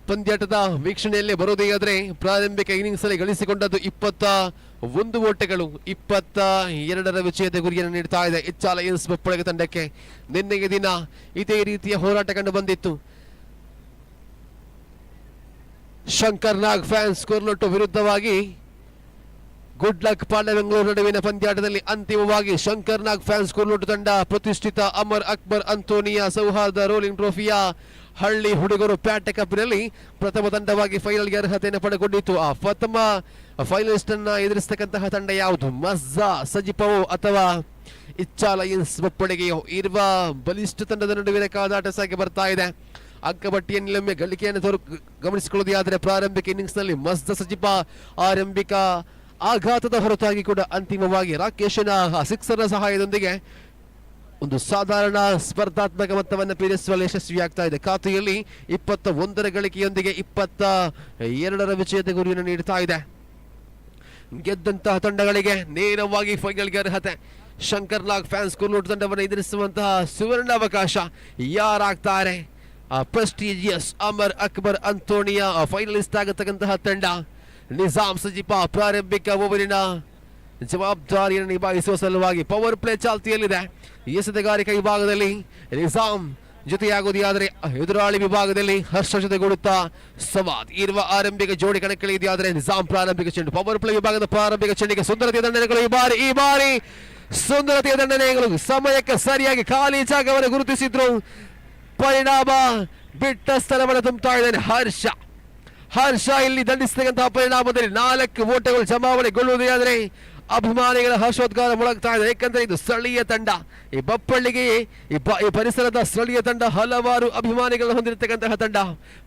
ಪಂದ್ಯಾಟದ ವೀಕ್ಷಣೆಯಲ್ಲೇ ಬರೋದೇ ಆದರೆ ಪ್ರಾರಂಭಿಕ ಇನ್ನಿಂಗ್ಸ್ ಅಲ್ಲಿ ಗಳಿಸಿಕೊಂಡದ್ದು 21 ಓಟಗಳು, 22ರ ವಿಜಯದ ಗುರಿಯನ್ನು ನೀಡ್ತಾ ಇದೆ ಇಚ್ಛಾ ಲಯನ್ಸ್ ಬಪ್ಪಳಿಗೆ ತಂಡಕ್ಕೆ. ನಿನ್ನೆಯ ದಿನ ಇದೇ ರೀತಿಯ ಹೋರಾಟ ಕಂಡು ಬಂದಿತ್ತು. ಶಂಕರ್ ನಾಗ್ ಫ್ಯಾನ್ಸ್ ಕೋರ್ಲೊಟ್ಟು ವಿರುದ್ಧವಾಗಿ ಗುಡ್ ಲಕ್ ಪಾಂಡ್ಯ ಬೆಂಗಳೂರು ನಡುವಿನ ಪಂದ್ಯಾಟದಲ್ಲಿ ಅಂತಿಮವಾಗಿ ಶಂಕರ್ ನಾಗ್ ಫ್ಯಾನ್ಸ್ ಕೋರ್ಲೊಟ್ಟು ತಂಡ ಪ್ರತಿಷ್ಠಿತ ಅಮರ್ ಅಕ್ಬರ್ ಅಂತೋನಿಯಾ ಸೌಹಾರ್ದ ರೋಲಿಂಗ್ ಟ್ರೋಫಿಯ ಹಳ್ಳಿ ಹುಡುಗರು ಪ್ಯಾಟೆ ಕಪ್ನಲ್ಲಿ ಪ್ರಥಮ ತಂಡವಾಗಿ ಫೈನಲ್ಗೆ ಅರ್ಹತೆಯನ್ನು ಪಡೆದುಕೊಂಡಿತ್ತು. ಆ ಪ್ರಥಮ ಫೈನಲಿಸ್ಟ್ ಅನ್ನ ಎದುರಿಸತಕ್ಕಂತಹ ತಂಡ ಯಾವುದು? ಮಜ್ದಾ ಸಜಿಪವೋ ಅಥವಾ ಇಚ್ಛಾ ಲಯನ್ಸ್ ಬಪ್ಪಳಿಗೆಯೋ? ಇರುವ ಬಲಿಷ್ಠ ತಂಡದ ನಡುವಿನ ಕಾದಾಟ ಸಾಗಿ ಬರ್ತಾ ಇದೆ. ಅಂಕಪಟ್ಟಿಯನ್ನೊಮ್ಮೆ ಗಳಿಕೆಯನ್ನು ಗಮನಿಸಿಕೊಳ್ಳುವುದಾದರೆ ಪ್ರಾರಂಭಿಕ ಇನ್ನಿಂಗ್ಸ್ ನಲ್ಲಿ ಮಜ್ದಾ ಸಜಿಪಾ ಆರಂಭಿಕ ಆಘಾತದ ಹೊರತಾಗಿ ಕೂಡ ಅಂತಿಮವಾಗಿ ರಾಕೇಶನ ಸಿಕ್ಸರ್ನ ಸಹಾಯದೊಂದಿಗೆ ಒಂದು ಸಾಧಾರಣ ಸ್ಪರ್ಧಾತ್ಮಕ ಮೊತ್ತವನ್ನು ಪೀರಿಸುವಲ್ಲಿ ಯಶಸ್ವಿಯಾಗ್ತಾ ಇದೆ. ಖಾತೆಯಲ್ಲಿ 21ರ ಗಳಿಕೆಯೊಂದಿಗೆ 22ರ ವಿಜಯದ ಗುರಿಯನ್ನು ನೀಡುತ್ತಾ ಇದೆ. ಗೆದ್ದಂತಹ ತಂಡಗಳಿಗೆ ನೇರವಾಗಿ ಫೈನಲ್ಗೆ ಅರ್ಹತೆ. ಶಂಕರ್ ನಾಗ್ ಫ್ಯಾನ್ಸ್ ಕೋರ್ಲೋಟ್ ತಂಡವನ್ನು ಎದುರಿಸುವಂತಹ ಸುವರ್ಣ ಅವಕಾಶ ಯಾರಾಗ್ತಾರೆ? ಪ್ರೆಸ್ಟೀಜಿಯಸ್ ಅಮರ್ ಅಕ್ಬರ್ ಅಂತೋನಿಯಾ ಫೈನಲಿಸ್ಟ್ ಆಗತಕ್ಕಂತಹ ತಂಡ. ನಿಜಾಮ್ ಸಜಿಪಾ ಪ್ರಾರಂಭಿಕ ಓವರಿನ ಜವಾಬ್ದಾರಿಯನ್ನು ನಿಭಾಯಿಸುವ ಸಲುವಾಗಿ ಪವರ್ ಪ್ಲೇ ಚಾಲ್ತಿಯಲ್ಲಿದೆ. ಎಸೆತಗಾರಿಕೆ ವಿಭಾಗದಲ್ಲಿ ನಿಜಾಮ್ ಜೊತೆಯಾಗುವುದಾದರೆ ಎದುರಾಳಿ ವಿಭಾಗದಲ್ಲಿ ಹರ್ಷ ಜೊತೆಗೂಡುತ್ತಾ ಸವಾದ್ ಇರುವ ಆರಂಭಿಕ ಜೋಡಿ ಕಣಕ್ಕಿಳಿಯುವುದಾದರೆ ನಿಜಾಮ್ ಪ್ರಾರಂಭಿಕ ಚೆಂಡು. ಪವರ್ ಪ್ಲೇ ವಿಭಾಗದ ಪ್ರಾರಂಭಿಕ ಚೆಂಡಿಗೆ ಸುಂದರತೆ ದಂಡನೆಗಳು ಈ ಬಾರಿ ಸುಂದರತೆಯ ದಂಡನೆಗಳು ಸಮಯಕ್ಕೆ ಸರಿಯಾಗಿ ಖಾಲಿ ಜಾಗವನ್ನು ಗುರುತಿಸಿದ್ರು. ಪರಿಣಾಮ ಬಿಟ್ಟ ಸ್ಥಳವನ್ನು ತುಂಬುತ್ತಾ ಇದ್ದಾನೆ ಹರ್ಷ ಇಲ್ಲಿ ದಂಡಿಸತಕ್ಕಂತಹ ಪರಿಣಾಮದಲ್ಲಿ 4 ಓಟಗಳು ಜಮಾವಣೆಗೊಳ್ಳುವುದೇ ಆದರೆ ಅಭಿಮಾನಿಗಳ ಹರ್ಷೋದ್ಗಾರ ಮೊಳಗ್ತಾ ಇದೆ. ಯಾಕಂದ್ರೆ ಇದು ಸ್ಥಳೀಯ ತಂಡ, ಈ ಬಪ್ಪಳ್ಳಿಗೆ ಈ ಪರಿಸರದ ಸ್ಥಳೀಯ ತಂಡ ಹಲವಾರು ಅಭಿಮಾನಿಗಳನ್ನು ಹೊಂದಿರತಕ್ಕಂತಹ ತಂಡ.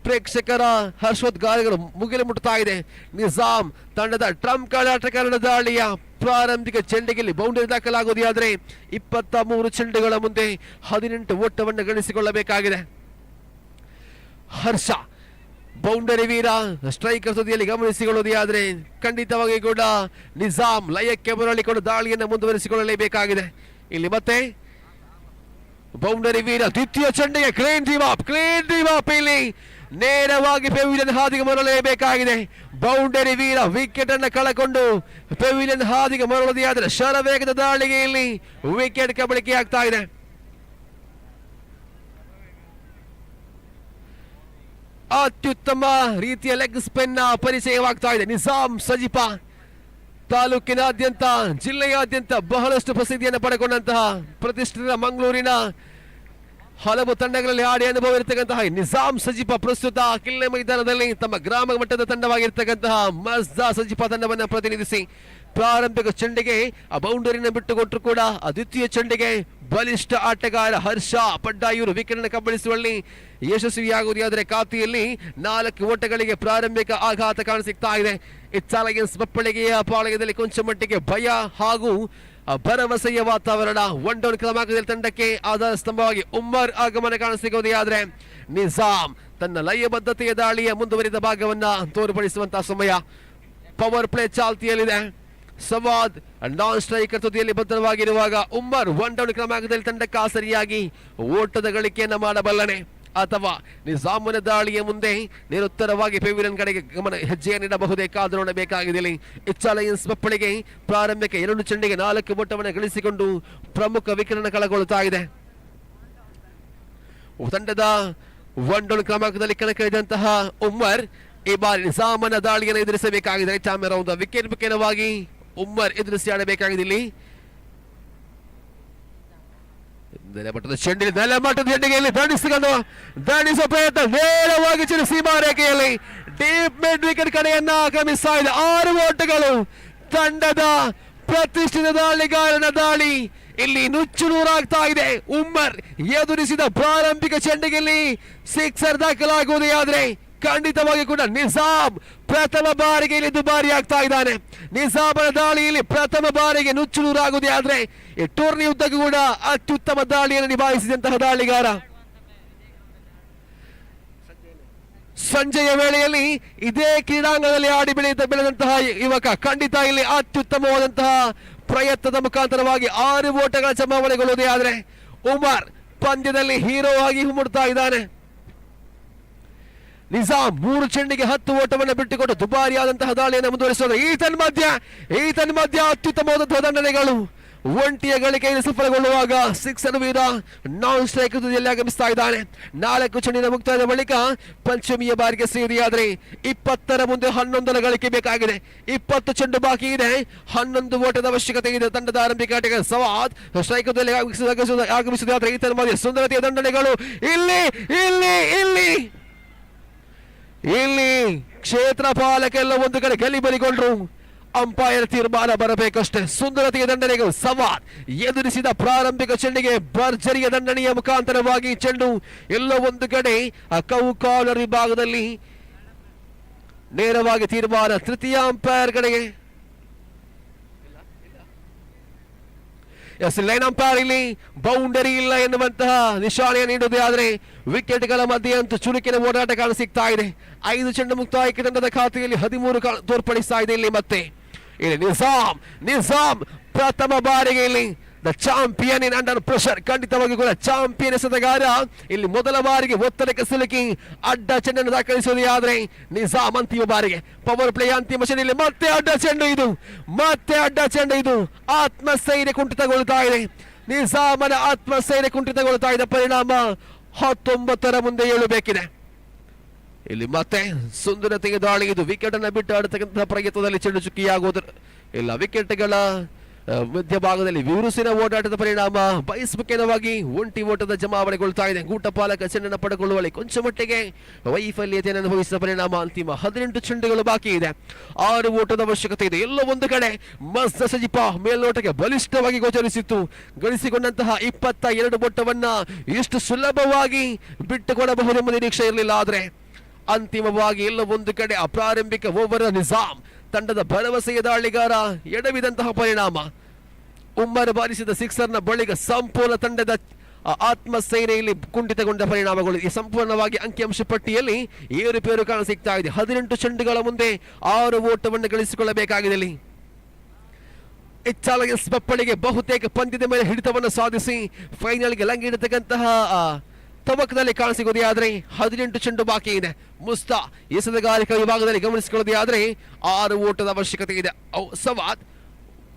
ಪ್ರೇಕ್ಷಕರ ಹರ್ಷೋದ್ಗಾರಗಳು ಮುಗಿಲು ಮುಟ್ಟುತ್ತಾ ಇದೆ. ನಿಜಾಮ್ ತಂಡದ ಟ್ರಂಪ್ ಆಟಗಾರನ ದಾಳಿಯ ಪ್ರಾರಂಭಿಕ ಚೆಂಡಿಗೆ ಬೌಂಡರಿ ದಾಖಲಾಗುವುದೇ ಆದರೆ 23 ಚೆಂಡುಗಳ ಮುಂದೆ 18 ಓಟವನ್ನು ಗಳಿಸಿಕೊಳ್ಳಬೇಕಾಗಿದೆ. ಹರ್ಷ ಬೌಂಡರಿ ವೀರ ಸ್ಟ್ರೈಕರ್ ತುದಿಯಲ್ಲಿ ಗಮನಿಸಿಕೊಳ್ಳುವುದೇ ಆದರೆ ಖಂಡಿತವಾಗಿ ಕೂಡ ನಿಜಾಮ್ ಲಯಕ್ಕೆ ಮರಳಿಕೊಂಡು ದಾಳಿಯನ್ನು ಮುಂದುವರಿಸಿಕೊಳ್ಳಲೇಬೇಕಾಗಿದೆ. ಇಲ್ಲಿ ಮತ್ತೆ ಬೌಂಡರಿ ವೀರ ದ್ವಿತೀಯ ಚೆಂಡಿಗೆ ಕ್ಲೀನ್ ಡ್ರೀಮ್ ಇಲ್ಲಿ ನೇರವಾಗಿ ಪೆವಿಲಿಯನ್ ಹಾದಿಗೆ ಮರಳಲೇಬೇಕಾಗಿದೆ. ಬೌಂಡರಿ ವೀರ ವಿಕೆಟ್ ಅನ್ನು ಕಳಕೊಂಡು ಪೆವಿಲಿಯನ್ ಹಾದಿಗೆ ಮರಳುವುದೇ ಆದರೆ ಶರವೇಗದ ದಾಳಿಗೆ ಇಲ್ಲಿ ವಿಕೆಟ್ ಕಬಳಿಕೆ ಆಗ್ತಾ ಇದೆ. ಅತ್ಯುತ್ತಮ ರೀತಿಯ ಲೆಗ್ ಸ್ಪಿನ್ ಪರಿಚಯವಾಗ್ತಾ ಇದೆ. ನಿಜಾಮ್ ಸಜಿಪಾ ತಾಲೂಕಿನಾದ್ಯಂತ ಜಿಲ್ಲೆಯಾದ್ಯಂತ ಬಹಳಷ್ಟು ಪ್ರಸಿದ್ಧಿಯನ್ನು ಪಡೆಕೊಂಡಂತಹ ಪ್ರತಿಷ್ಠಿತ ಮಂಗಳೂರಿನ ಹಲವು ತಂಡಗಳಲ್ಲಿ ಆಡಿ ಅನುಭವ ಇರತಕ್ಕಂತಹ ನಿಜಾಮ್ ಸಜಿಪಾ ಪ್ರಸ್ತುತ ಕಿಲ್ಲೆ ಮೈದಾನದಲ್ಲಿ ತಮ್ಮ ಗ್ರಾಮ ಮಟ್ಟದ ತಂಡವಾಗಿರ್ತಕ್ಕಂತಹ ಮಜ್ದಾ ಸಜಿಪಾ ತಂಡವನ್ನು ಪ್ರತಿನಿಧಿಸಿ ಪ್ರಾರಂಭಿಕ ಚೆಂಡಿಗೆ ಆ ಬೌಂಡರಿನ ಬಿಟ್ಟುಕೊಟ್ಟರು ಕೂಡ ದ್ವಿತೀಯ ಚೆಂಡಿಗೆ ಬಲಿಷ್ಠ ಆಟಗಾರ ಹರ್ಷ ಪಡ್ಡಾಯೂರು ವಿಕೆಟ್ ಅನ್ನು ಕಬಳಿಸುವಲ್ಲಿ ಯಶಸ್ವಿಯಾಗುವುದಾದರೆ ಖಾತೆಯಲ್ಲಿ 4 ಓಟಗಳಿಗೆ ಪ್ರಾರಂಭಿಕ ಆಘಾತ ಕಾಣಸಿಗ್ತಾ ಇದೆ. ಇಚ್ಚಾಲಯನ್ಸ್ ಬಪ್ಪಳಿಗೆಯ ಪಾಳಯದಲ್ಲಿ ಕೊಂಚ ಮಟ್ಟಿಗೆ ಭಯ ಹಾಗೂ ಭರವಸೆಯ ವಾತಾವರಣ. 1 ಡೌನ್ ಕ್ರಮಾಂಕದಲ್ಲಿ ತಂಡಕ್ಕೆ ಆಧಾರ ಸ್ತಂಭವಾಗಿ ಉಮ್ಮರ್ ಆಗಮನ ಕಾಣಸಿಗುವುದೇ ಆದರೆ ನಿಜಾಮ್ ತನ್ನ ಲಯಬದ್ಧತೆಯ ದಾಳಿಯ ಮುಂದುವರಿದ ಭಾಗವನ್ನ ತೋರ್ಪಡಿಸುವಂತಹ ಸಮಯ. ಪವರ್ ಪ್ಲೇ ಚಾಲ್ತಿಯಲ್ಲಿದೆ. ಸವಾದ್ ನಾನ್ ಸ್ಟ್ರೈಕರ್ ತುದಿಯಲ್ಲಿ ಭದ್ರವಾಗಿರುವಾಗ ಉಮ್ಮರ್ 1 ಡೌನ್ ಕ್ರಮಾಂಕದಲ್ಲಿ ತಂಡಕ್ಕೆ ಸರಿಯಾಗಿ ಓಟದ ಗಳಿಕೆಯನ್ನ ಮಾಡಬಲ್ಲನೆ ಅಥವಾ ನಿಜಾಮನ ದಾಳಿಯ ಮುಂದೆ ನಿರುತ್ತರವಾಗಿ ಪೆವಿಲಿಯನ್ ಕಡೆಗೆ ಹೆಜ್ಜೆಯ ನೀಡಬಹುದೇ ಕಾದು ನೋಡಬೇಕಾಗಿದೆ. ಇಚ್ಚಾಲಯನ್ಸ್ ಬಪ್ಪಳಿಗೆ ಪ್ರಾರಂಭಿಕ 2 ಚೆಂಡಿಗೆ 4 ಓಟವನ್ನು ಗಳಿಸಿಕೊಂಡು ಪ್ರಮುಖ ವಿಕೆಟ್ ಅನ್ನು ಕಳಗೊಳ್ಳುತ್ತಾ ಇದೆ. ತಂಡದ 1 ಡೌನ್ ಕ್ರಮಾಂಕದಲ್ಲಿ ಕಣಕ್ಕಿಳಿದಂತಹ ಉಮ್ಮರ್ ಈ ಬಾರಿ ನಿಜಾಮನ ದಾಳಿಯನ್ನು ಎದುರಿಸಬೇಕಾಗಿದೆ. ಚಾಮೆರೌಂದ ವಿಕೆಟ್ ಮುಖ್ಯವಾಗಿ ಉಮ್ಮರ್ ಎದುರಿಸಿ ಆಡಬೇಕಾಗಿದೆ. ಇಲ್ಲಿ ನೆಲಮಟ್ಟದ ಚೆಂಡಿಗೆ ದಂಡಿಸುವ ಪ್ರಯತ್ನ ನೇರವಾಗಿ ಸೀಮಾ ರೇಖೆಯಲ್ಲಿ ಡೀಪ್ ಮಿಡ್ ವಿಕೆಟ್ ಕಡೆಯನ್ನ ಆಗಮಿಸ್ತಾ ಇದೆ. 6 ಓಟಗಳು ತಂಡದ ಪ್ರತಿಷ್ಠಿತ ದಾಳಿಗಾರನ ದಾಳಿ ಇಲ್ಲಿ ನುಚ್ಚು ನೂರಾಗ್ತಾ ಇದೆ. ಉಮ್ಮರ್ ಎದುರಿಸಿದ ಪ್ರಾರಂಭಿಕ ಚೆಂಡಿಗೆ ಸಿಕ್ಸರ್ ದಾಖಲಾಗುವುದೇ ಆದರೆ ಖಂಡಿತವಾಗಿ ಕೂಡ ನಿಜಾಮ್ ಪ್ರಥಮ ಬಾರಿಗೆ ಇಲ್ಲಿ ದುಬಾರಿ ಆಗ್ತಾ ಇದ್ದಾನೆ. ನಿಜಾಮನ ದಾಳಿಯಲ್ಲಿ ಪ್ರಥಮ ಬಾರಿಗೆ ನುಚ್ಚು ನೂರಾಗುವುದೇ ಆದ್ರೆ ಈ ಟೂರ್ನಿ ಉದ್ದಕ್ಕೂ ಕೂಡ ಅತ್ಯುತ್ತಮ ದಾಳಿಯನ್ನು ನಿಭಾಯಿಸಿದಂತಹ ದಾಳಿಗಾರ. ಸಂಜೆಯ ವೇಳೆಯಲ್ಲಿ ಇದೇ ಕ್ರೀಡಾಂಗಣದಲ್ಲಿ ಆಡಿ ಬೆಳೆದಂತಹ ಯುವಕ ಖಂಡಿತ ಇಲ್ಲಿ ಅತ್ಯುತ್ತಮವಾದಂತಹ ಪ್ರಯತ್ನದ ಮುಖಾಂತರವಾಗಿ 6 ಓಟಗಳ ಜಮಾವಣೆಗೊಳ್ಳುವುದೇ ಆದರೆ ಉಮರ್ ಪಂದ್ಯದಲ್ಲಿ ಹೀರೋ ಆಗಿ ಹುಮ್ಮುಡ್ತಾ ಇದ್ದಾನೆ. ನಿಜಾಮ್ 3 ಚೆಂಡಿಗೆ 10 ಓಟವನ್ನು ಬಿಟ್ಟುಕೊಟ್ಟು ದುಬಾರಿಯಾದಂತಹ ದಾಳಿಯನ್ನು ಮುಂದುವರಿಸಿದ ಈ ತನ್ಮಧ್ಯ ಅತ್ಯುತ್ತಮವಾದಂತಹ ದಂಡನೆಗಳು ಒಂಟಿಯ ಗಳಿಕೆಯಲ್ಲಿ ಸಫಲಗೊಳ್ಳುವಾಗ ಸಿಕ್ಸರ್ ವೀರ ನಾನ್ ಸ್ಟ್ರೈಕ್ ತುದಿಯಲ್ಲಿ ಆಗಮಿಸ್ತಾ ಇದ್ದಾನೆ. 4 ಚೆಂಡಿನ ಮುಕ್ತಾಯದ ಬಳಿಕ ಪಂಚಮಿಯ ಬಾರಿಗೆ ಸೇರಿಯಾದರೆ 20ರ ಮುಂದೆ 11ರ ಗಳಿಕೆ ಬೇಕಾಗಿದೆ. 20 ಚೆಂಡು ಬಾಕಿ ಇದೆ. 11 ಓಟದ ಅವಶ್ಯಕತೆ ಇದೆ. ತಂಡದ ಆರಂಭಿಕ ಆಟಗಾರ ಸವಾದ್ ಸ್ಟ್ರೈಕ್ ತುದಿಯಲ್ಲಿ ಆಗಮಿಸಿದಾದ್ರೆ ಈ ತನ್ಮಧ್ಯ ಸುಂದರತೆಯ ದಂಡನೆಗಳು ಇಲ್ಲಿ ಕ್ಷೇತ್ರ ಪಾಲಕೆಲ್ಲ ಒಂದು ಕಡೆ ಗಲಿಬಲಿಗೊಂಡ್ರು. ಅಂಪೈರ್ ತೀರ್ಮಾನ ಬರಬೇಕಷ್ಟೇ. ಸುಂದರತೆಯ ದಂಡನೆಗಳು ಸವಾದ್ ಎದುರಿಸಿದ ಪ್ರಾರಂಭಿಕ ಚೆಂಡಿಗೆ ಭರ್ಜರಿಯ ದಂಡನೆಯ ಮುಖಾಂತರವಾಗಿ ಚೆಂಡು ಎಲ್ಲೋ ಒಂದು ಕಡೆ ಕೌ ಕಾರ್ನರ್ ವಿಭಾಗದಲ್ಲಿ ನೇರವಾಗಿ ತೀರ್ಮಾನ ತೃತೀಯ ಅಂಪೈರ್ ಕಡೆಗೆ. ಲೈನ್ ಅಂಪೈರ್ ಇಲ್ಲಿ ಬೌಂಡರಿ ಇಲ್ಲ ಎನ್ನುವಂತಹ ನಿಶಾನೆಯ ನೀಡುವುದೇ ಆದರೆ ವಿಕೆಟ್ಗಳ ಮಧ್ಯೆ ಅಂತೂ ಚುರುಕಿನ ಓಡಾಟ ಕಾಣಸಿಗ್ತಾ ಇದೆ. 5 ಚೆಂಡು ಮುಕ್ತಾಯಕ್ಕೆ ತಂಡದ ಖಾತೆಯಲ್ಲಿ 13 ತೋರ್ಪಡಿಸ್ತಾ ಇದೆ. ಇಲ್ಲಿ ಮತ್ತೆ ಇಲ್ಲಿ ನಿಜಾಮ್ ಪ್ರಥಮ ಬಾರಿಗೆ ಇಲ್ಲಿ the champion in under pressure. ಖಂಡಿತವಾಗಿ ಕೂಡ ಚಾಂಪಿಯನ್ ಎಸೆತಗಾರ ಇಲ್ಲಿ ಮೊದಲ ಬಾರಿಗೆ ಒತ್ತಡಕ್ಕೆ ಸಿಲುಕಿ ಅಡ್ಡ ಚೆಂಡನ್ನು ದಾಖಲಿಸುವುದೇ ಆದರೆ ನಿಜಾಮ್ ಅಂತಿಮ ಬಾರಿಗೆ ಪವರ್ ಪ್ಲೇ ಅಂತಿಮ ಚೆಂಡಿನಲ್ಲಿ ಮತ್ತೆ ಅಡ್ಡ ಚೆಂಡು ಇದು ಆತ್ಮಸ್ಥೈರ್ಯ ಕುಂಠಿತಗೊಳ್ಳುತ್ತಾ ಇದೆ. ನಿಜಾಮನ ಆತ್ಮಸ್ಥೈರ್ಯ ಕುಂಠಿತಗೊಳ್ಳುತ್ತಾ ಇದೆ. ಪರಿಣಾಮ 19ರ ಮುಂದೆ ಏಳಬೇಕಿದೆ. ಇಲ್ಲಿ ಮತ್ತೆ ಸುಂದರತೆಗೆ ದಾಳಿ ಇದು ವಿಕೆಟ್ ಅನ್ನು ಬಿಟ್ಟು ಆಡತಕ್ಕಂತಹ ಪ್ರಯತ್ನದಲ್ಲಿ ಚೆಂಡು ಚುಕ್ಕಿಯಾಗುವುದು ಇಲ್ಲ. ವಿಕೆಟ್ಗಳ ಮಧ್ಯಭಾಗದಲ್ಲಿ ವಿರುಸಿನ ಓಡಾಟದ ಪರಿಣಾಮ ಬಯಸ್ಮುಖೇನವಾಗಿ ಒಂಟಿ ಓಟದ ಜಮಾವಣೆಗೊಳ್ತಾ ಇದೆ. ಗೂಟಪಾಲಕ ಚೆಂಡನ್ನು ಪಡೆದುಕೊಳ್ಳುವಲ್ಲಿ ಕೊಂಚ ಮಟ್ಟಿಗೆ ವೈಫಲ್ಯತೆಯನ್ನು ಅನುಭವಿಸಿದ ಪರಿಣಾಮ ಅಂತಿಮ 18 ಚೆಂಡುಗಳು ಬಾಕಿ ಇದೆ. 6 ಓಟದ ಅವಶ್ಯಕತೆ ಇದೆ. ಎಲ್ಲೋ ಒಂದು ಕಡೆ ಮಸ್ದ ಸಜಿಪ ಮೇಲ್ನೋಟಕ್ಕೆ ಬಲಿಷ್ಠವಾಗಿ ಗೋಚರಿಸಿತ್ತು. ಗಳಿಸಿಕೊಂಡಂತಹ 22 ಓಟವನ್ನ ಎಷ್ಟು ಸುಲಭವಾಗಿ ಬಿಟ್ಟುಕೊಡಬಹುದೆಂಬ ನಿರೀಕ್ಷೆ ಇರಲಿಲ್ಲ. ಆದರೆ ಅಂತಿಮವಾಗಿ ಎಲ್ಲ ಒಂದು ಕಡೆ ಅಪ್ರಾರಂಭಿಕ ಓವರ್ ನಿಜಾಮ್ ತಂಡದ ಭರವಸೆಯ ದಾಳಿಗಾರ ಎಡವಿದಂತಹ ಪರಿಣಾಮ ಉಮ್ಮರ್ ಬಾರಿಸಿದ ಸಿಕ್ಸರ್ನ ಬಳಿಕ ಸಂಪೂರ್ಣ ತಂಡದ ಆತ್ಮಸೈನೆಯಲ್ಲಿ ಕುಂಠಿತಗೊಂಡ ಪರಿಣಾಮಗಳು ಈ ಸಂಪೂರ್ಣವಾಗಿ ಅಂಕಿಅಂಶ ಪಟ್ಟಿಯಲ್ಲಿ ಏರುಪೇರು ಕಾಣಸಿಗ್ತಾ ಇದೆ. 18 ಚೆಂಡುಗಳ ಮುಂದೆ 6 ಓಟವನ್ನು ಗಳಿಸಿಕೊಳ್ಳಬೇಕಾಗಿದೆ. ಇಲ್ಲಿ ಇಚ್ಛಾಲಯ ಬಪ್ಪಳಿಗೆ ಬಹುತೇಕ ಪಂದ್ಯದ ಮೇಲೆ ಹಿಡಿತವನ್ನು ಸಾಧಿಸಿ ಫೈನಲ್ಗೆ ಲಂಗಿಡತಕ್ಕಂತಹ ತವಕದಲ್ಲಿ ಕಾಣಿಸಿಕೊಳ್ಳುವುದೇ ಆದರೆ 18 ಚೆಂಡು ಬಾಕಿ ಇದೆ. ಮುಸ್ತಾ ಎಸೆತಗಾರಿಕಾ ವಿಭಾಗದಲ್ಲಿ ಗಮನಿಸಿಕೊಳ್ಳುವುದೇ ಆದರೆ 6 ಓಟದ ಅವಶ್ಯಕತೆ ಇದೆ. ಸವಾದ್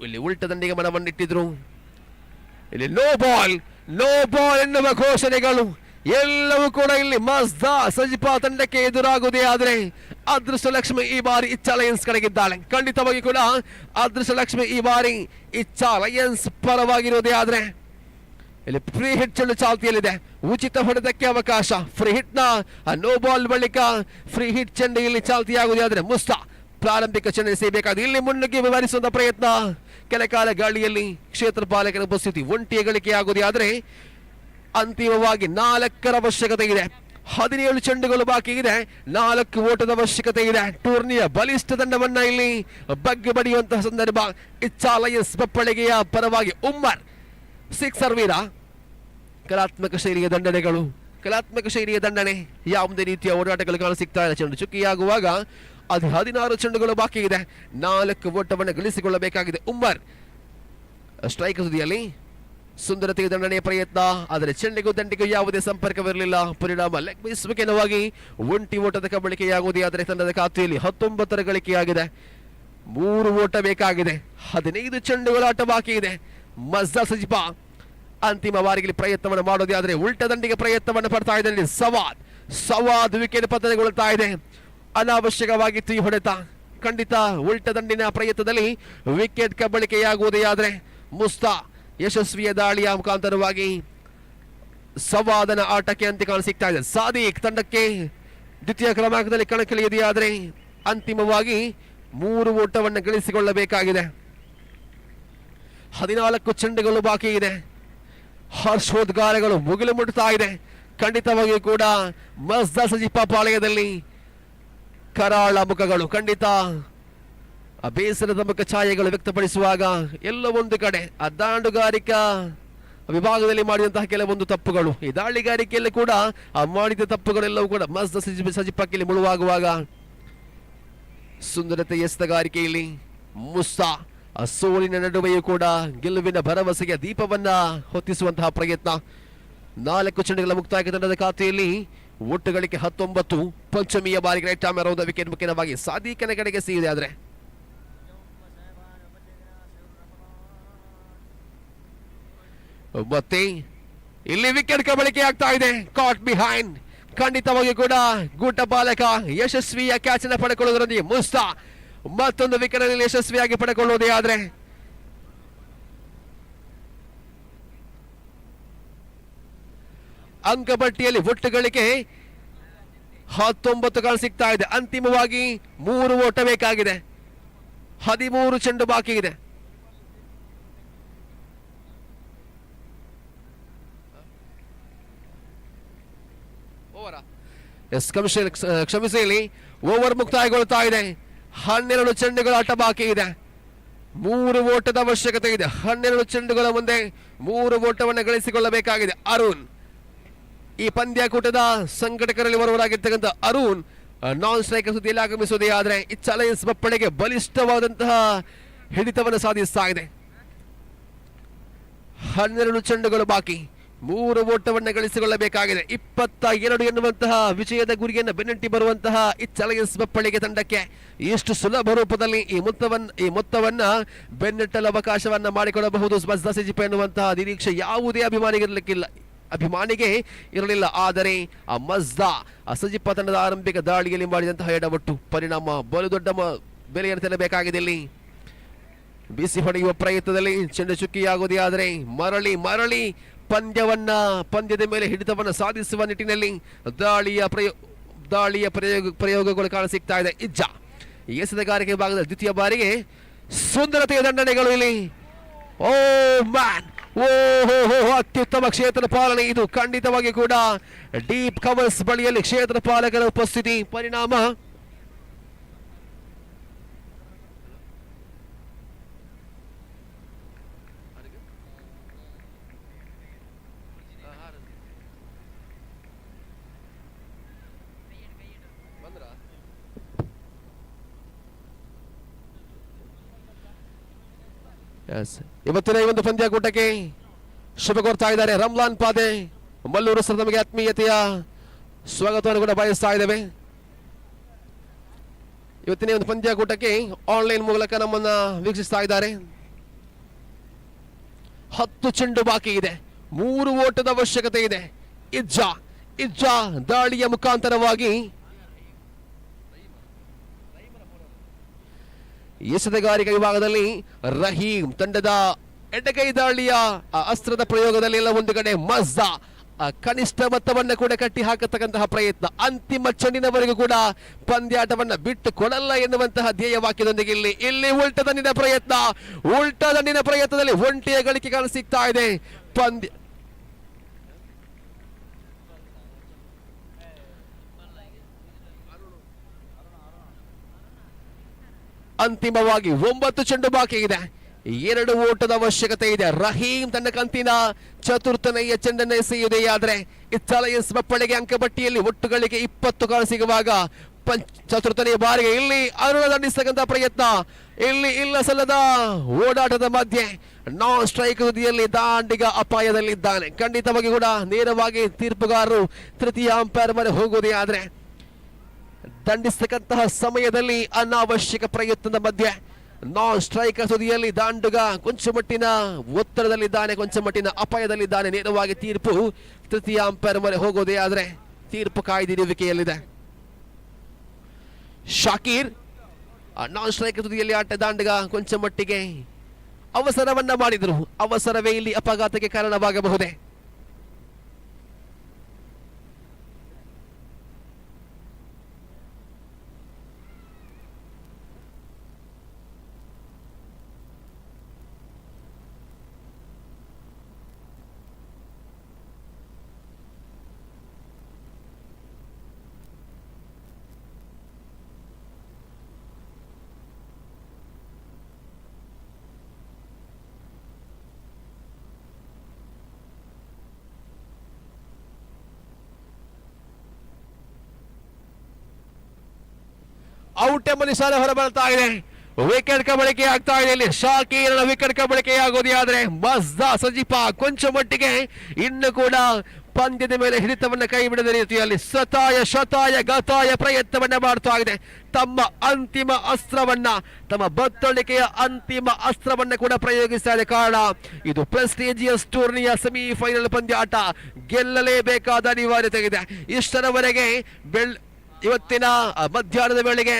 ಇಲ್ಲಿ ಉಲ್ಟ ದಂಡಿಗೆ ಮನವನ್ನಿಟ್ಟಿದ್ರು. ಇಲ್ಲಿ ನೋ ಬಾಲ್ ಎನ್ನುವ ಘೋಷಣೆಗಳು ಎಲ್ಲವೂ ಕೂಡ ಇಲ್ಲಿ ಮಸ್ದಾ ಸಜಿಪಾ ತಂಡಕ್ಕೆ ಎದುರಾಗುವುದೇ ಆದರೆ ಅದೃಷ್ಟ ಲಕ್ಷ್ಮಿ ಈ ಬಾರಿ ಇಚ್ಛಾ ಲಯನ್ಸ್ ಕಡೆಗಿದ್ದಾಳೆ. ಖಂಡಿತವಾಗಿ ಕೂಡ ಅದೃಷ್ಟ ಲಕ್ಷ್ಮಿ ಈ ಬಾರಿ ಇಚ್ಛಾ ಲಯನ್ಸ್ ಪರವಾಗಿರುವುದೇ ಆದರೆ ಇಲ್ಲಿ ಫ್ರೀ ಹಿಟ್ ಚೆಂಡು ಚಾಲ್ತಿಯಲ್ಲಿದೆ. ಉಚಿತ ಹೊಡೆದಕ್ಕೆ ಅವಕಾಶ. ಫ್ರೀ ಹಿಟ್ ನ ನೋ ಬಾಲ್ ಬಳಿಕ ಫ್ರೀ ಹಿಟ್ ಚೆಂಡು ಇಲ್ಲಿ ಚಾಲ್ತಿಯಾಗುವುದಾದ್ರೆ ಮುಸ್ತಾ ಪ್ರಾರಂಭಿಕ ಚೆಂಡು ಎಸೆಯಬೇಕಾದ ಇಲ್ಲಿ ಮುನ್ನುಗ್ಗಿ ವಿವರಿಸುವಂತ ಪ್ರಯತ್ನ. ಕೆಲಕಾಲ ಗಾಳಿಯಲ್ಲಿ ಕ್ಷೇತ್ರ ಪಾಲಕರ ಉಪಸ್ಥಿತಿ ಒಂಟಿಯ ಗಳಿಕೆಯಾಗುವುದೇ ಆದರೆ ಅಂತಿಮವಾಗಿ 4ರ ಅವಶ್ಯಕತೆ ಇದೆ. 17 ಚೆಂಡುಗಳು ಬಾಕಿ ಇದೆ. 4 ಓಟದ ಅವಶ್ಯಕತೆ ಇದೆ. ಟೂರ್ನಿಯ ಬಲಿಷ್ಠ ತಂಡವನ್ನ ಇಲ್ಲಿ ಬಗ್ಗಿ ಬಡಿಯುವಂತಹ ಸಂದರ್ಭ. ಇಚ್ಛಾ ಲಯನ್ಸ್ ಬಪ್ಪಳಿಗೆಯ ಪರವಾಗಿ ಉಮ್ಮರ್ ಸಿಕ್ಸರ್ ವೀರ. ಕಲಾತ್ಮಕ ಶೈಲಿಯ ದಂಡನೆ ಯಾವುದೇ ರೀತಿಯ ಓಡಾಟಗಳು ಕಾಣಸಿಗ್ತಾ ಇಲ್ಲ. ಚೆಂಡು ಚುಕ್ಕಿಯಾಗುವಾಗ ಅದು 16 ಚೆಂಡುಗಳು ಬಾಕಿ ಇದೆ. 4 ಓಟವನ್ನು ಗಳಿಸಿಕೊಳ್ಳಬೇಕಾಗಿದೆ. ಉಮ್ಮರ್ ಸ್ಟ್ರೈಕ್ ತುದಿಯಲ್ಲಿ ಸುಂದರತೆಯ ದಂಡನೆಯ ಪ್ರಯತ್ನ, ಆದರೆ ಚೆಂಡಿಗೂ ದಂಡಿಗೂ ಯಾವುದೇ ಸಂಪರ್ಕವಿರಲಿಲ್ಲ. ಪರಿಣಾಮ ಲೆಗ್ ಮಿಸ್ ವಿಕೆಂಡವಾಗಿ ಒಂಟಿ ಓಟದ ಕಬಳಿಕೆಯಾಗುವುದೇ ಆದರೆ ತಂಡದ ಖಾತೆಯಲ್ಲಿ 19ರ ಗಳಿಕೆಯಾಗಿದೆ. 3 ಓಟ ಬೇಕಾಗಿದೆ. 15 ಚೆಂಡುಗಳ ಆಟ ಬಾಕಿ ಇದೆ. ಮಜ್ದಾ ಸಜಿಪಾ ಅಂತಿಮ ಬಾರಿಗೆ ಪ್ರಯತ್ನವನ್ನು ಮಾಡೋದೇ ಆದರೆ ಉಲ್ಟ ದಂಡಿಗೆ ಪ್ರಯತ್ನವನ್ನು ಪಡ್ತಾ ಇದೆ. ಸವಾದ್ ವಿಕೆಟ್ ಪತನಗೊಳ್ತಾ ಇದೆ. ಅನಾವಶ್ಯಕವಾಗಿತ್ತು ಈ ಹೊಡೆತ. ಖಂಡಿತ ಉಲ್ಟ ದಂಡಿನ ಪ್ರಯತ್ನದಲ್ಲಿ ವಿಕೆಟ್ ಕಬಳಿಕೆಯಾಗುವುದೇ ಆದರೆ ಮುಸ್ತಾ ಯಶಸ್ವಿಯ ದಾಳಿಯ ಮುಖಾಂತರವಾಗಿ ಸವಾದನ ಆಟಕ್ಕೆ ಅಂತ್ಯ ಕಾಣಸಿಗ್ತಾ ಇದೆ. ಸಾದಿಕ್ ತಂಡಕ್ಕೆ ದ್ವಿತೀಯ ಕ್ರಮಾಂಕದಲ್ಲಿ ಕಣಕ್ಕಿಳಿಯದೇ ಆದರೆ ಅಂತಿಮವಾಗಿ 3 ಓಟವನ್ನು ಗಳಿಸಿಕೊಳ್ಳಬೇಕಾಗಿದೆ. 14 ಚೆಂಡುಗಳು ಬಾಕಿ ಇದೆ. ಹರ್ಷೋದ್ಗಾರಗಳು ಮುಗಿಲು ಮುಟ್ಟುತ್ತಾ ಇದೆ. ಖಂಡಿತವಾಗಿಯೂ ಕೂಡ ಮಸ್ದಾ ಸಜಿಪಾ ಪಾಳಯದಲ್ಲಿ ಕರಾಳ ಮುಖಗಳು, ಖಂಡಿತ ಬೇಸರದ ಮುಖ ಛಾಯೆಗಳು ವ್ಯಕ್ತಪಡಿಸುವಾಗ ಎಲ್ಲ ಒಂದು ಕಡೆ ಆ ದಾಂಡುಗಾರಿಕಾ ವಿಭಾಗದಲ್ಲಿ ಮಾಡಿದಂತಹ ಕೆಲವೊಂದು ತಪ್ಪುಗಳು, ಈ ದಾಳಿಗಾರಿಕೆಯಲ್ಲಿ ಕೂಡ ಆ ಮಾಡಿದ ತಪ್ಪುಗಳೆಲ್ಲವೂ ಕೂಡ ಮಸ್ದಾ ಸಜಿಪಕ್ಕೆ ಮುಳುವಾಗುವಾಗ ಸುಂದರತೆ ಎಸೆತಗಾರಿಕೆಯಲ್ಲಿ ಮುಸ್ತಾ ಆ ಸೋಲಿನ ನಡುವೆಯೂ ಕೂಡ ಗೆಲುವಿನ ಭರವಸೆಯ ದೀಪವನ್ನ ಹೊತ್ತಿಸುವಂತಹ ಪ್ರಯತ್ನ. 4 ಚೆಂಡುಗಳ ಮುಕ್ತಾಯ ತಂಡದ ಖಾತೆಯಲ್ಲಿ ಒಟ್ಟು ಗಳಿಕೆ 19. ಪಂಚಮಿಯ ಬಾರಿಗೆ ರೈಟ್ ಆರ್ಮ್ ಅರೌಂಡ್ ವಿಕೆಟ್ ಮುಖ್ಯವಾಗಿ ಸಾದಿಕನ ಕಡೆಗೆ ಸಿಗಿದೆ. ಆದರೆ ಮತ್ತೆ ಇಲ್ಲಿ ವಿಕೆಟ್ ಕಬಳಿಕೆ ಆಗ್ತಾ ಇದೆ. ಕಾಟ್ ಬಿಹೈಂಡ್. ಖಂಡಿತವಾಗಿ ಕೂಡ ಗೂಟ ಬಾಲಕ ಯಶಸ್ವಿಯ ಕ್ಯಾಚ್ ಅನ್ನು ಪಡೆದುಕೊಳ್ಳುವುದರೊಂದಿಗೆ ಮುಸ್ತಾ ಮತ್ತೊಂದು ವಿಕೆಟ್ ಅಲ್ಲಿ ಯಶಸ್ವಿಯಾಗಿ ಪಡೆದುಕೊಳ್ಳುವುದೇ ಆದರೆ ಅಂಕಪಟ್ಟಿಯಲ್ಲಿ ಒಟ್ಟು ಗಳಿಕೆ 19 ಕಾಣಿಸಿಗ್ತಾ ಇದೆ. ಅಂತಿಮವಾಗಿ 3 ಓಟ ಬೇಕಾಗಿದೆ. 13 ಚೆಂಡು ಬಾಕಿ ಇದೆ. ಕ್ಷಮಿಸಿ, ಇಲ್ಲಿ ಓವರ್ ಮುಕ್ತಾಯಗೊಳ್ತಾ ಇದೆ. 12 ಚೆಂಡುಗಳ ಆಟ ಬಾಕಿ ಇದೆ. 3 ಓಟದ ಅವಶ್ಯಕತೆ ಇದೆ. 12 ಚೆಂಡುಗಳ ಮುಂದೆ 3 ಓಟವನ್ನು ಗಳಿಸಿಕೊಳ್ಳಬೇಕಾಗಿದೆ. ಅರುಣ್ ಈ ಪಂದ್ಯಾಕೂಟದ ಸಂಘಟಕರಲ್ಲಿ ಬರುವರಾಗಿರ್ತಕ್ಕಂಥ ಅರುಣ್ ನಾನ್ ಸ್ಟ್ರೈಕರ್ ಸುದ್ದಿಯಲ್ಲಿ ಆಗಮಿಸುವುದೇ ಆದರೆ ಇಚ್ಛಾ ಲಯನ್ಸ್ ಬಪ್ಪಳಿಗೆ ಬಲಿಷ್ಠವಾದಂತಹ ಹಿಡಿತವನ್ನು ಸಾಧಿಸ್ತಾ ಇದೆ. 12 ಚೆಂಡುಗಳು ಬಾಕಿ, 3 ಓಟವನ್ನು ಗಳಿಸಿಕೊಳ್ಳಬೇಕಾಗಿದೆ. 22 ಎನ್ನುವಂತಹ ವಿಜಯದ ಗುರಿಯನ್ನು ಬೆನ್ನಟ್ಟಿ ಬರುವಂತಹ ಇಚ್ಛಾ ಲಯನ್ಸ್ ಬಪ್ಪಳಿಗೆ ತಂಡಕ್ಕೆ ಎಷ್ಟು ಸುಲಭ ರೂಪದಲ್ಲಿ ಈ ಮೊತ್ತವನ್ನ ಬೆನ್ನಟ್ಟಲು ಅವಕಾಶವನ್ನ ಮಾಡಿಕೊಡಬಹುದು ಮಸ್ದಾ ಸಜಿಪಾ ಎನ್ನುವಂತಹ ನಿರೀಕ್ಷೆ ಯಾವುದೇ ಅಭಿಮಾನಿಗೆ ಇರಲಿಲ್ಲ. ಆದರೆ ಆ ಮಸ್ದಾ ಸಜಿಪಾ ತಂಡದ ಆರಂಭಿಕ ದಾಳಿಯಲ್ಲಿ ಮಾಡಿದಂತಹ ಎಡವಟ್ಟು ಪರಿಣಾಮ ಬಲು ದೊಡ್ಡ ಬೆಲೆಯನ್ನು ತೆರಬೇಕಾಗಿದೆ. ಇಲ್ಲಿ ಬಿಸಿ ಹೊಡೆಯುವ ಪ್ರಯತ್ನದಲ್ಲಿ ಚೆಂಡು ಚುಕ್ಕಿಯಾಗುವುದೇ ಆದರೆ ಮರಳಿ ಪಂದ್ಯದ ಮೇಲೆ ಹಿಡಿತವನ್ನು ಸಾಧಿಸುವ ನಿಟ್ಟಿನಲ್ಲಿ ದಾಳಿಯ ಪ್ರಯೋಗಗಳು ಕಾಣಸಿಗ್ತಾ ಇದೆ. ಇಜ್ಜ ಎಸೆತಗಾರಿಕೆ ಭಾಗದ ದ್ವಿತೀಯ ಬಾರಿಗೆ ಸುಂದರತೆಯ ದಂಡನೆಗಳು ಇಲ್ಲಿ. ಓ ಮ್ಯಾನ್, ಓಹೋ, ಅತ್ಯುತ್ತಮ ಕ್ಷೇತ್ರ ಪಾಲನೆ ಇದು. ಖಂಡಿತವಾಗಿ ಕೂಡ ಡೀಪ್ ಕವರ್ಸ್ ಬಳಿಯಲ್ಲಿ ಕ್ಷೇತ್ರ ಪಾಲಕರ ಉಪಸ್ಥಿತಿ ಪರಿಣಾಮ ಇವತ್ತಿನ ಈ ಒಂದು ಪಂದ್ಯಾಕೂಟಕ್ಕೆ ಶುಭ ಕೋರ್ತಾ ಇದ್ದಾರೆ ರಮ್ಲಾನ್ ಪಾದೆ. ಮಲ್ಲೂರು ಸರ್ ನಮಗೆ ಆತ್ಮೀಯತೆಯ ಸ್ವಾಗತವನ್ನು ಕೂಡ ಬಯಸ್ತಾ ಇದ್ದೇವೆ. ಇವತ್ತಿನ ಒಂದು ಪಂದ್ಯಾಕೂಟಕ್ಕೆ ಆನ್ಲೈನ್ ಮೂಲಕ ನಮ್ಮನ್ನ ವೀಕ್ಷಿಸ್ತಾ ಇದ್ದಾರೆ. 10 ಚೆಂಡು ಬಾಕಿ ಇದೆ, 3 ಓಟದ ಅವಶ್ಯಕತೆ ಇದೆ. ಇಜ್ಜ ದಾಳಿಯ ಮುಖಾಂತರವಾಗಿ ಎಸೆತಗಾರಿಕೆ ವಿಭಾಗದಲ್ಲಿ ರಹೀಂ ತಂಡದ ಎಡಗೈ ದಾಳಿಯ ಅಸ್ತ್ರದ ಪ್ರಯೋಗದಲ್ಲಿ ಎಲ್ಲ ಒಂದು ಕಡೆ ಮಜ್ಜಾ ಕನಿಷ್ಠ ಮೊತ್ತವನ್ನು ಕೂಡ ಕಟ್ಟಿ ಹಾಕತಕ್ಕಂತಹ ಪ್ರಯತ್ನ. ಅಂತಿಮ ಚೆಂಡಿನವರೆಗೂ ಕೂಡ ಪಂದ್ಯಾಟವನ್ನ ಬಿಟ್ಟು ಕೊಡಲ್ಲ ಎನ್ನುವಂತಹ ಧ್ಯೇಯ ವಾಕ್ಯದೊಂದಿಗೆ ಇಲ್ಲಿ ಉಲ್ಟ ದಂಡಿನ ಪ್ರಯತ್ನದಲ್ಲಿ ಒಂಟಿಯ ಗಳಿಕೆ ಕಾಣಸಿಗ್ತಾ ಇದೆ. ಪಂದ್ಯ ಅಂತಿಮವಾಗಿ 9 ಚೆಂಡು ಬಾಕಿ ಇದೆ, 2 ಓಟದ ಅವಶ್ಯಕತೆ ಇದೆ. ರಹೀಂ ತನ್ನ ಕಂತಿನ ಚತುರ್ಥನೆಯ ಚೆಂಡನ್ನು ಎಸೆಯುವುದಾದರೆ ಇತ್ತಾಲಿಯನ್ಸ್ ಮಪ್ಪಳಿಗೆ ಅಂಕಪಟ್ಟಿಯಲ್ಲಿ ಒಟ್ಟುಗಳಿಗೆ 20 ಕಾಲು ಸಿಗುವಾಗ ಚತುರ್ಥನೆಯ ಬಾರಿಗೆ ಇಲ್ಲಿ ಅರುಣ ದಂಡಿಸತಕ್ಕಂಥ ಪ್ರಯತ್ನ. ಇಲ್ಲಿ ಇಲ್ಲ ಸಲ್ಲದ ಓಡಾಟದ ಮಧ್ಯೆ ನಾನ್ ಸ್ಟ್ರೈಕ್ ತುದಿಯಲ್ಲಿ ದಾಂಡಿಗ ಅಪಾಯದಲ್ಲಿದ್ದಾನೆ. ಖಂಡಿತವಾಗಿ ಕೂಡ ನೇರವಾಗಿ ತೀರ್ಪುಗಾರರು ತೃತೀಯ ಅಂಪೈರ್ ಮೇಲೆ ಹೋಗುವುದೇ ಆದರೆ ದಂಡಿಸತಕ್ಕಂತಹ ಸಮಯದಲ್ಲಿ ಅನಾವಶ್ಯಕ ಪ್ರಯತ್ನದ ಮಧ್ಯೆ ನಾನ್ ಸ್ಟ್ರೈಕರ್ ತುದಿಯಲ್ಲಿ ದಾಂಡುಗ ಕೊಂಚ ಮಟ್ಟಿನ ಒತ್ತಡದಲ್ಲಿದ್ದಾನೆ, ಕೊಂಚ ಮಟ್ಟಿನ ಅಪಾಯದಲ್ಲಿದ್ದಾನೆ. ನೇರವಾಗಿ ತೀರ್ಪು ತೃತೀಯ ಅಂಪೈರ್ ಮೊರೆ ಹೋಗೋದೇ ಆದರೆ ತೀರ್ಪು ಕಾಯ್ದಿರುವಿಕೆಯಲ್ಲಿದೆ. ಶಾಕೀರ್ ನಾನ್ ಸ್ಟ್ರೈಕರ್ ತುದಿಯಲ್ಲಿ ಆಟ ದಾಂಡುಗ ಕೊಂಚ ಮಟ್ಟಿಗೆ ಅವಸರವನ್ನ ಮಾಡಿದ್ರು. ಅವಸರವೇ ಇಲ್ಲಿ ಅಪಘಾತಕ್ಕೆ ಕಾರಣವಾಗಬಹುದೇ? ಔಟ್ ಎಂಬ ನಿಶಾನೆ ಹೊರಬರ್ತಾ ಇದೆ. ವಿಕೆಟ್ ಕಬಳಿಕೆ ಆಗ್ತಾ ಇದೆ. ಇಲ್ಲಿ ಶಾಕೀರನ ವಿಕೆಟ್ ಕಬಳಿಕೆ ಆಗೋದೇ ಆದ್ರೆ ಮಜ್ದಾ ಸಜಿಪಾ ಕೊಂಚ ಮಟ್ಟಿಗೆ ಇನ್ನು ಕೂಡ ಪಂದ್ಯದ ಮೇಲೆ ಹಿಡಿತವನ್ನ ಕೈ ಬಿಡದ ರೀತಿಯಲ್ಲಿ ಶತಾಯ ಗತಾಯ ಪ್ರಯತ್ನವನ್ನ ಮಾಡ್ತಾ ಇದೆ. ತಮ್ಮ ಅಂತಿಮ ಅಸ್ತ್ರವನ್ನ, ತಮ್ಮ ಬತ್ತಳಿಕೆಯ ಅಂತಿಮ ಅಸ್ತ್ರವನ್ನ ಕೂಡ ಪ್ರಯೋಗಿಸ್ತಾ ಇದೆ. ಕಾರಣ ಇದು ಪ್ರೆಸ್ಟೀಜಿಯಸ್ ಟೂರ್ನಿಯ ಸೆಮಿಫೈನಲ್ ಪಂದ್ಯಾಟ, ಗೆಲ್ಲಲೇಬೇಕಾದ ಅನಿವಾರ್ಯತೆ ಇದೆ. ಇಷ್ಟರವರೆಗೆ ಇವತ್ತಿನ ಮಧ್ಯಾಹ್ನದ ವೇಳೆಗೆ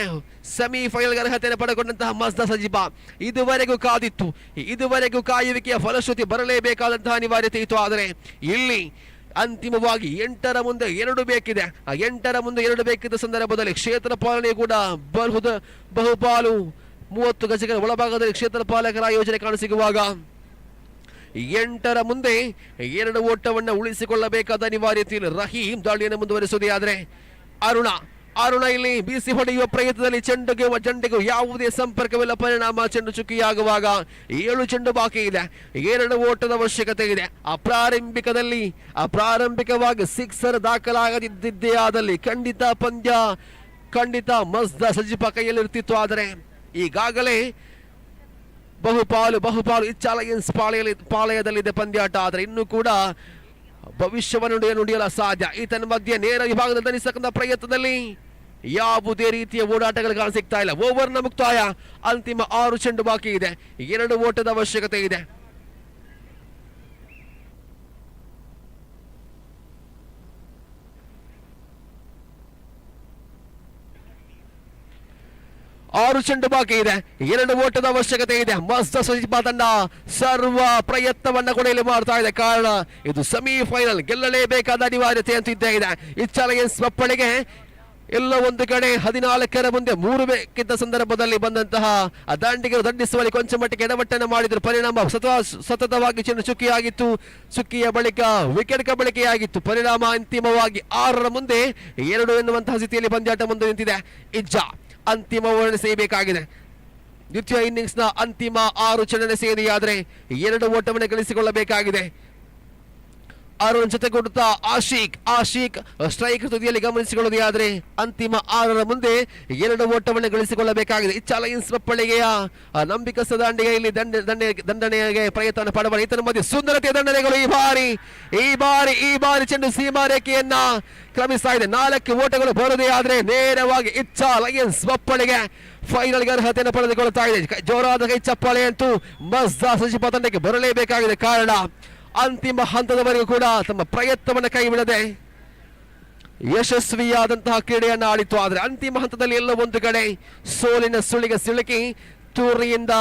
ಸೆಮಿಫೈನಲ್ ಅರ್ಹತೆಯನ್ನು ಪಡೆದುಕೊಂಡಂತಹ ಮಜ್ದಾ ಸಜಿಬಾ ಇದುವರೆಗೂ ಕಾದಿತ್ತು. ಇದುವರೆಗೂ ಕಾಯುವಿಕೆಯ ಫಲಶ್ರುತಿ ಬರಲೇಬೇಕಾದಂತಹ ಅನಿವಾರ್ಯತೆ ಇತ್ತು. ಆದರೆ ಇಲ್ಲಿ ಅಂತಿಮವಾಗಿ 8ರ ಮುಂದೆ 2 ಬೇಕಿದೆ. ಆ 8ರ ಮುಂದೆ 2 ಬೇಕಿದ್ದ ಸಂದರ್ಭದಲ್ಲಿ ಕ್ಷೇತ್ರ ಪಾಲನೆ ಕೂಡ ಬಹುಪಾಲು 30 ಗಜಗಳ ಒಳಭಾಗದಲ್ಲಿ ಕ್ಷೇತ್ರ ಪಾಲಕರ ಯೋಜನೆ ಕಾಣಸಿಗುವಾಗ 8ರ ಮುಂದೆ 2 ಓಟವನ್ನ ಉಳಿಸಿಕೊಳ್ಳಬೇಕಾದ ಅನಿವಾರ್ಯತೆಯಲ್ಲಿ ರಹೀಂ ದಾಳಿಯನ್ನು ಮುಂದುವರಿಸುವುದೇ ಆದರೆ ಅರುಣ ಇಲ್ಲಿ ಬೀಸಿ ಹೊಡೆಯುವ ಪ್ರಯತ್ನದಲ್ಲಿ ಚೆಂಡಿಗೂ ಯಾವುದೇ ಸಂಪರ್ಕವಿಲ್ಲ. ಪರಿಣಾಮ ಚೆಂಡು ಚುಕ್ಕಿಯಾಗುವಾಗ 7 ಚೆಂಡು ಬಾಕಿ ಇದೆ, 2 ಓಟದ ಅವಶ್ಯಕತೆ ಇದೆ. ಪ್ರಾರಂಭಿಕವಾಗಿ ಸಿಕ್ಸರ್ ದಾಖಲಾಗದಿದ್ದೇ ಆದಲ್ಲಿ ಖಂಡಿತ ಮಜ್ದಾ ಸಜಿಪಾ ಕೈಯಲ್ಲಿರ್ತಿತ್ತು. ಆದರೆ ಈಗಾಗಲೇ ಬಹುಪಾಲು ಇಚ್ಚಾಲಯನ್ಸ್ ಪಾಳೆಯದಲ್ಲಿದೆ ಪಂದ್ಯಾಟ. ಆದರೆ ಇನ್ನೂ ಕೂಡ ಭವಿಷ್ಯವನ್ನು ನುಡಿಯಲು ಸಾಧ್ಯ. ಈತನ ಮಧ್ಯೆ ನೇರ ವಿಭಾಗದಲ್ಲಿ ಧರಿಸತಕ್ಕಂಥ ಪ್ರಯತ್ನದಲ್ಲಿ ಯಾವುದೇ ರೀತಿಯ ಓಡಾಟಗಳು ಕಾಣಸಿಗ್ತಾ ಇಲ್ಲ. ಓವರ್ನ ಮುಕ್ತಾಯ, ಅಂತಿಮ 6 ಚೆಂಡು ಬಾಕಿ ಇದೆ, 2 ಓಟದ ಅವಶ್ಯಕತೆ ಇದೆ. 6 ಚೆಂಡು ಬಾಕಿ ಇದೆ, 2 ಓಟದ ಅವಶ್ಯಕತೆ ಇದೆ. ಮಸ್ತ ಸಜಿಪಾ ತಂಡ ಸರ್ವ ಪ್ರಯತ್ನವನ್ನ ಕೂಡ ಇಲ್ಲಿ ಮಾಡ್ತಾ ಇದೆ. ಕಾರಣ ಇದು ಸೆಮಿಫೈನಲ್, ಗೆಲ್ಲಲೇಬೇಕಾದ ಅನಿವಾರ್ಯತೆ ಅಂತೂ ಇದ್ದೇ ಇದೆ. ಇಚ್ಛಾಲಯನ್ಸ್ ಮಪ್ಪಳಿಗೆ ಎಲ್ಲ ಒಂದು ಕಡೆ 14ರ ಮುಂದೆ 3 ಬೇಕಿದ್ದ ಸಂದರ್ಭದಲ್ಲಿ ಬಂದಂತಹ ಆ ದಾಂಡಿಗೆ ದಂಡಿಸುವಲ್ಲಿ ಕೊಂಚ ಮಟ್ಟಿಗೆ ಎಡವಟ್ಟನ್ನು ಮಾಡಿದ್ರು. ಪರಿಣಾಮ ಸತತವಾಗಿ ಚೆಂಡು ಚುಕ್ಕಿಯಾಗಿತ್ತು. ಚುಕ್ಕಿಯ ಬಳಿಕ ವಿಕೆಟ್ ಕಬಳಿಕೆಯಾಗಿತ್ತು. ಪರಿಣಾಮ ಅಂತಿಮವಾಗಿ 6ರ ಮುಂದೆ 2 ಎನ್ನುವಂತಹ ಸ್ಥಿತಿಯಲ್ಲಿ ಪಂದ್ಯಾಟ ಮುಂದೆ ನಿಂತಿದೆ. ಇಜ್ಜಾ ಅಂತಿಮ ಓವರ್ ಎಸೆಯಬೇಕಾಗಿದೆ. ದ್ವಿತೀಯ ಇನ್ನಿಂಗ್ಸ್ ನ ಅಂತಿಮ 6 ಚೆಂಡನ್ನು ಎಸೆಯದೆಯಾದರೆ 2 ಓಟವನ್ನು ಗಳಿಸಿಕೊಳ್ಳಬೇಕಾಗಿದೆ. ಅರುಣ್ ಜೊತೆಗೂಡುತ್ತಾ ಆಶೀಕ್ ಸ್ಟ್ರೈಕ್ ತುದಿಯಲ್ಲಿ ಗಮನಿಸಿಕೊಳ್ಳುವುದಾದರೆ ಅಂತಿಮ 6ರ ಮುಂದೆ 2 ಓಟವನ್ನು ಗಳಿಸಿಕೊಳ್ಳಬೇಕಾಗಿದೆ. ಇಚ್ಛಾಲಯನ್ಸ್ ಮಪ್ಪಳಿಗೆಯ ನಂಬಿಕಸ್ಥ ದಾಂಡಿಗೆಯಲ್ಲಿ ದಂಡನೆಗೆ ಪ್ರಯತ್ನ ಪಡಬಾರದು. ಇತರ ಮಧ್ಯೆ ಸುಂದರತೆಯ ದಂಡನೆಗಳು ಈ ಬಾರಿ ಚೆಂಡು ಸೀಮಾ ರೇಖೆಯನ್ನ ಕ್ರಮಿಸ್ತಾ ಇದೆ. 4 ಓಟಗಳು ಬರುವುದೇ ಆದರೆ ನೇರವಾಗಿ ಇಚ್ಛಾಲಯನ್ಸ್ ಮಪ್ಪಳಿಗೆ ಫೈನಲ್ಗೆ ಅರ್ಹತೆಯನ್ನು ಪಡೆದುಕೊಳ್ಳುತ್ತಾ ಇದೆ. ಜೋರಾದ ಕೈ ಚಪ್ಪಾಳೆ ಅಂತೂ ಮಸ್ದಾ ಸಜಿಪಾ ತಂಡಕ್ಕೆ ಬರಲೇಬೇಕಾಗಿದೆ. ಕಾರಣ ಅಂತಿಮ ಹಂತದವರೆಗೂ ಕೂಡ ತಮ್ಮ ಪ್ರಯತ್ನವನ್ನು ಕೈ ಬಿಡದೆ ಯಶಸ್ವಿಯಾದಂತಹ ಕ್ರೀಡೆಯನ್ನು ಆಡಿತು. ಆದರೆ ಅಂತಿಮ ಹಂತದಲ್ಲಿ ಎಲ್ಲ ಒಂದು ಕಡೆ ಸೋಲಿನ ಸುಳಿಗೆ ಸಿಲುಕಿ ತೂರಿಯಿಂದ